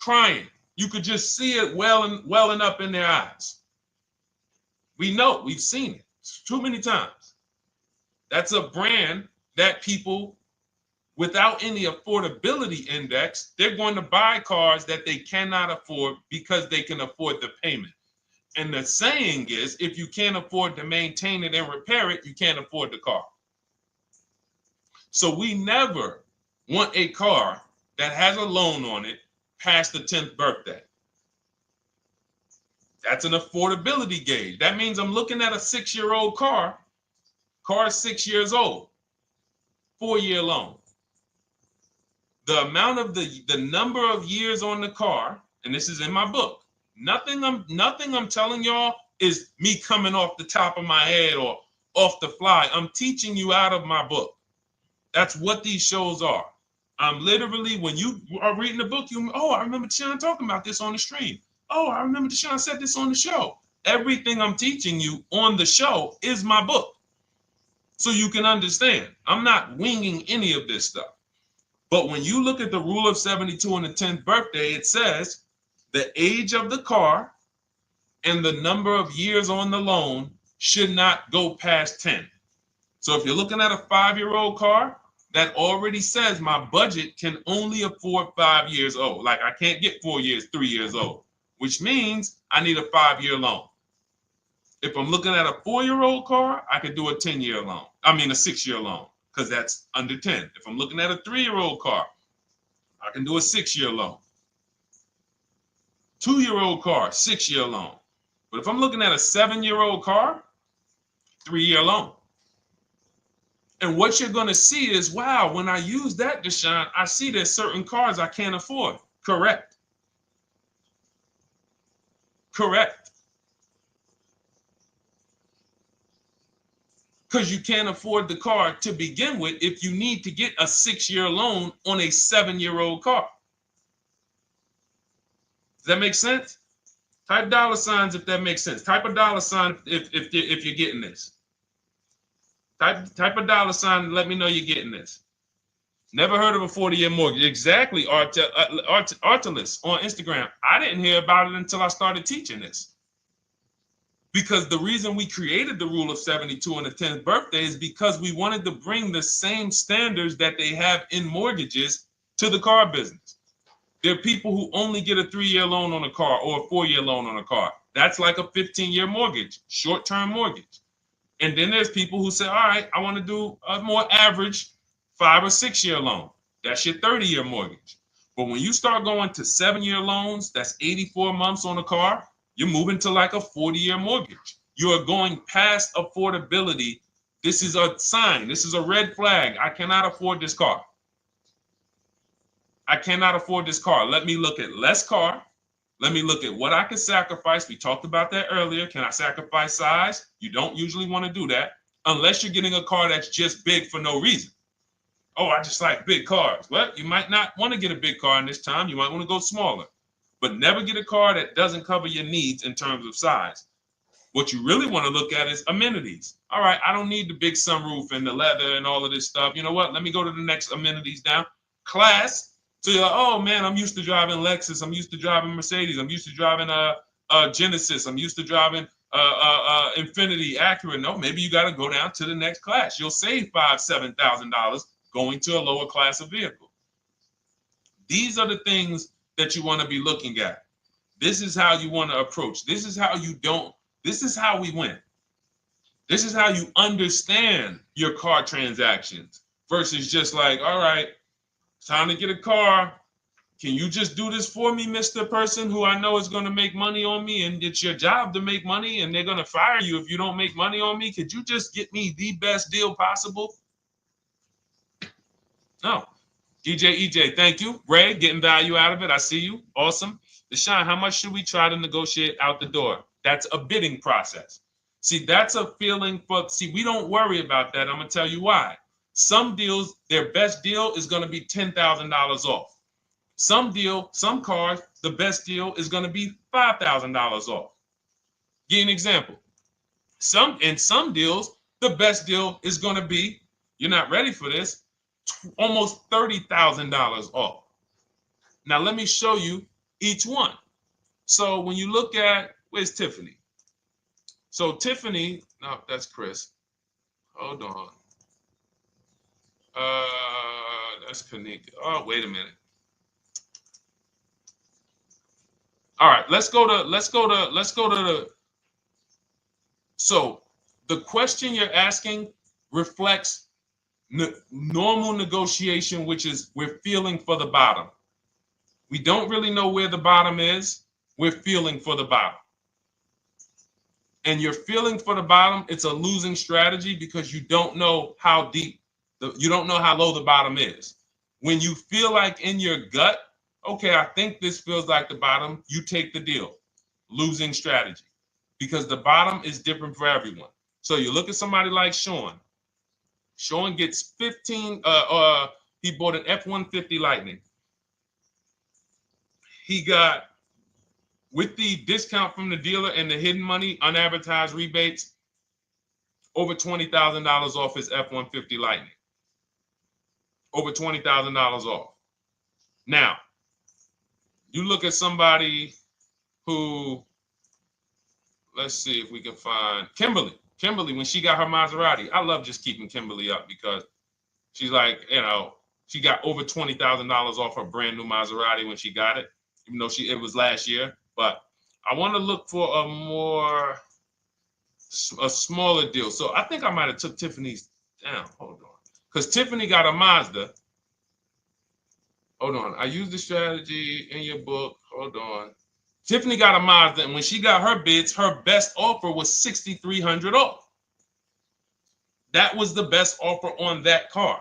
crying. You could just see it welling up in their eyes. We know, we've seen it too many times. That's a brand that people without any affordability index, they're going to buy cars that they cannot afford because they can afford the payment. And the saying is, if you can't afford to maintain it and repair it, you can't afford the car. So we never want a car that has a loan on it past the 10th birthday. That's an affordability gauge. That means I'm looking at a 6-year-old car. Car is 6 years old, 4-year loan. The amount of the number of years on the car, and this is in my book. Nothing I'm telling y'all is me coming off the top of my head or off the fly. I'm teaching you out of my book. That's what these shows are. I'm literally, when you are reading the book, I remember Deshone talking about this on the stream. Oh, I remember Deshone said this on the show. Everything I'm teaching you on the show is my book. So you can understand. I'm not winging any of this stuff. But when you look at the rule of 72 on the 10th birthday, it says the age of the car and the number of years on the loan should not go past 10. So if you're looking at a 5-year-old car, that already says my budget can only afford 5 years old. Like I can't get 4 years, 3 years old, which means I need a 5-year loan. If I'm looking at a 4-year-old car, I could do a 10-year loan. I mean a 6-year loan, because that's under 10. If I'm looking at a 3-year-old car, I can do a 6-year loan. 2-year-old car, 6-year loan. But if I'm looking at a 7-year-old car, 3-year loan. And what you're going to see is, wow, when I use that, Deshone, I see there's certain cars I can't afford. Correct. Correct. Because you can't afford the car to begin with if you need to get a 6-year loan on a 7-year-old car. Does that make sense? Type $ if that makes sense. Type a $ if you're getting this. Type a $ and let me know you're getting this. Never heard of a 40-year mortgage. Exactly, Artelis on Instagram. I didn't hear about it until I started teaching this. Because the reason we created the rule of 72 on the 10th birthday is because we wanted to bring the same standards that they have in mortgages to the car business. There are people who only get a 3-year loan on a car or a 4-year loan on a car. That's like a 15-year mortgage, short-term mortgage. And then there's people who say, all right, I want to do a more average 5 or 6-year loan. That's your 30-year mortgage. But when you start going to 7-year loans, that's 84 months on a car, you're moving to like a 40-year mortgage. You are going past affordability. This is a sign. This is a red flag. I cannot afford this car. I cannot afford this car. Let me look at less car. Let me look at what I can sacrifice. We talked about that earlier. Can I sacrifice size? You don't usually want to do that unless you're getting a car that's just big for no reason. Oh, I just like big cars. Well, you might not want to get a big car in this time. You might want to go smaller. But never get a car that doesn't cover your needs in terms of size. What you really want to look at is amenities. All right, I don't need the big sunroof and the leather and all of this stuff. You know what? Let me go to the next amenities down. Class. So you're like, oh man, I'm used to driving Lexus. I'm used to driving Mercedes. I'm used to driving Genesis. I'm used to driving Infinity, Acura. No, maybe you got to go down to the next class. You'll save $5,000-$7,000 going to a lower class of vehicle. These are the things that you want to be looking at. This is how you want to approach. This is how you don't. This is how we win. This is how you understand your car transactions versus just like, all right, time to get a car. Can you just do this for me, Mr. Person who I know is going to make money on me, and it's your job to make money and they're going to fire you if you don't make money on me? Could you just get me the best deal possible? No. DJ EJ, thank you. Ray, getting value out of it. I see you. Awesome. Deshone, how much should we try to negotiate out the door? That's a bidding process. See, that's a feeling for, see, we don't worry about that. I'm going to tell you why. Some deals, their best deal is going to be $10,000 off. Some cars, the best deal is going to be $5,000 off. Give you an example. In some deals, the best deal is going to be, you're not ready for this, almost $30,000 off. Now, let me show you each one. So when you look at, where's Tiffany? So Tiffany, no, that's Chris. Hold on. That's Kanika. Oh, wait a minute. All right, let's go to the, so the question you're asking reflects normal negotiation, which is we're feeling for the bottom. We don't really know where the bottom is. We're feeling for the bottom. And you're feeling for the bottom, it's a losing strategy because you don't know how deep, you don't know how low the bottom is. When you feel like in your gut, okay, I think this feels like the bottom, you take the deal. Losing strategy. Because the bottom is different for everyone. So you look at somebody like Sean. Sean gets 15, he bought an F-150 Lightning. He got, with the discount from the dealer and the hidden money, unadvertised rebates, over $20,000 off his F-150 Lightning. Over $20,000 off. Now, you look at somebody who, let's see if we can find Kimberly. Kimberly, when she got her Maserati, I love just keeping Kimberly up because she's like, you know, she got over $20,000 off her brand new Maserati when she got it, even though it was last year. But I want to look for a smaller deal. So I think I might have took Tiffany's down. Hold on. Because Tiffany got a Mazda. Hold on. I used the strategy in your book. Hold on. Tiffany got a Mazda, and when she got her bids, her best offer was $6,300 off. That was the best offer on that car.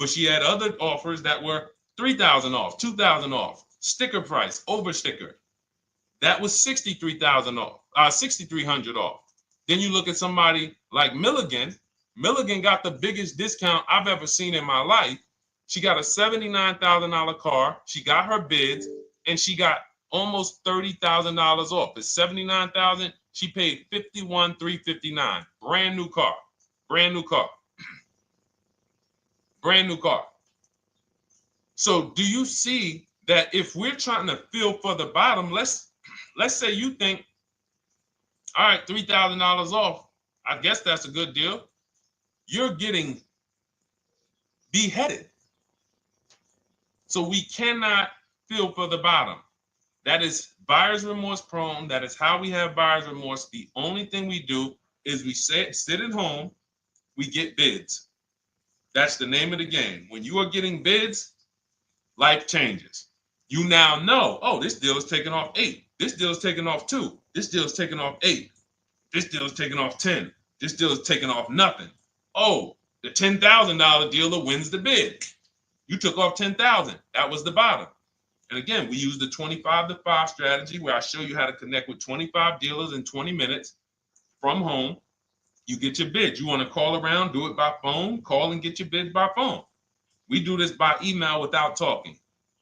But she had other offers that were $3,000 off, $2,000 off, sticker price, over sticker. That was $63,000 off, $6,300 off. Then you look at somebody like Milligan. Milligan got the biggest discount I've ever seen in my life. She got a $79,000 car. She got her bids, and she got almost $30,000 off. It's $79,000. She paid $51,359. Brand new car. Brand new car. Brand new car. So do you see that if we're trying to feel for the bottom, let's say you think, all right, $3,000 off. I guess that's a good deal. You're getting beheaded. So we cannot feel for the bottom. That is buyer's remorse prone. That is how we have buyer's remorse. The only thing we do is we sit at home, we get bids. That's the name of the game. When you are getting bids, life changes. You now know, oh, this deal is taking off 8. This deal is taking off 2. This deal is taking off 8. This deal is taking off 10. This deal is taking off nothing. Oh, the $10,000 dealer wins the bid. You took off $10,000. That was the bottom. And again, we use the 25-to-5 strategy where I show you how to connect with 25 dealers in 20 minutes from home. You get your bid. You want to call around, do it by phone, call and get your bids by phone. We do this by email without talking.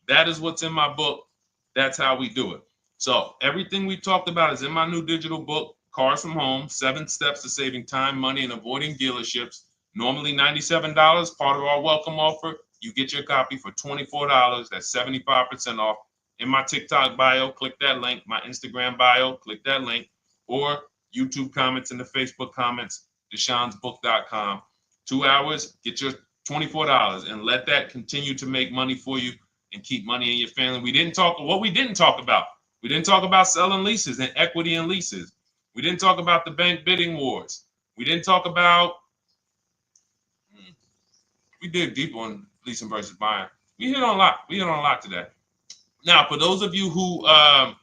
That is what's in my book. That's how we do it. So everything we talked about is in my new digital book. Cars from Home, 7 Steps to Saving Time, Money, and Avoiding Dealerships. Normally $97, part of our welcome offer. You get your copy for $24. That's 75% off. In my TikTok bio, click that link. My Instagram bio, click that link. Or YouTube comments in the Facebook comments, deshonsbook.com. 2 hours, get your $24 and let that continue to make money for you and keep money in your family. We didn't talk about. We didn't talk about selling leases and equity in leases. We didn't talk about the bank bidding wars. We didn't talk about, we dig deep on leasing versus buying. We hit on a lot. We hit on a lot today. Now, for those of you who are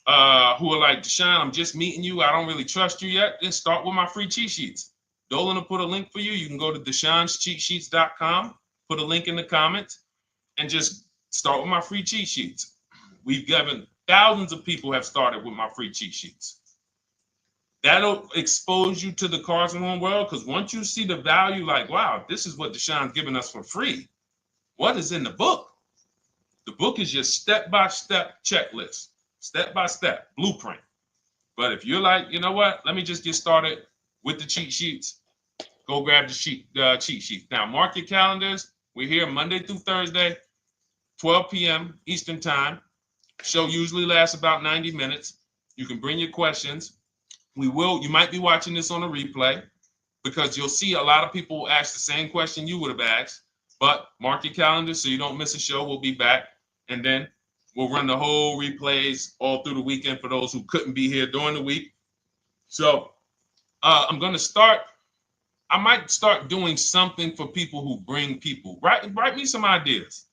like, Deshone, I'm just meeting you, I don't really trust you yet, then start with my free cheat sheets. Dolan will put a link for you. You can go to DeshonesCheatSheets.com, put a link in the comments, and just start with my free cheat sheets. We've given thousands of people have started with my free cheat sheets. That'll expose you to the Cars from Home world, because once you see the value, like, wow, this is what Deshone's giving us for free. What is in the book? The book is your step-by-step checklist, step-by-step blueprint. But if you're like, you know what, let me just get started with the cheat sheets, go grab the cheat sheet. Now, mark your calendars. We're here Monday through Thursday, 12 p.m. Eastern Time. Show usually lasts about 90 minutes. You can bring your questions. You might be watching this on a replay, because you'll see a lot of people ask the same question you would have asked. But mark your calendar so you don't miss a show. We'll be back, and then we'll run the whole replays all through the weekend for those who couldn't be here during the week. So I'm going to start. I might start doing something for people who bring people. Write me some ideas,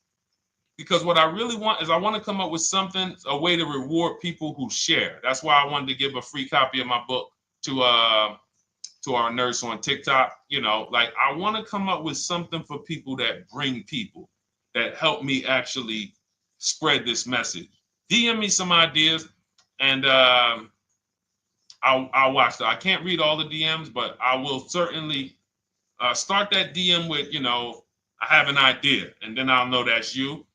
because what I really want is I want to come up with something, a way to reward people who share. That's why I wanted to give a free copy of my book to our nurse on TikTok. You know, like, I want to come up with something for people that bring people, that help me actually spread this message. DM me some ideas, and I'll watch that. I can't read all the DMs, but I will certainly start that DM with, you know, I have an idea, and then I'll know that's you,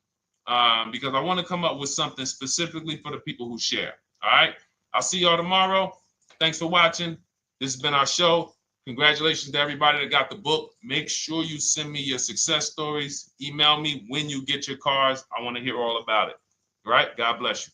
because I want to come up with something specifically for the people who share. All right. I'll see y'all tomorrow. Thanks for watching. This has been our show. Congratulations to everybody that got the book. Make sure you send me your success stories. Email me when you get your cars. I want to hear all about it. All right. God bless you.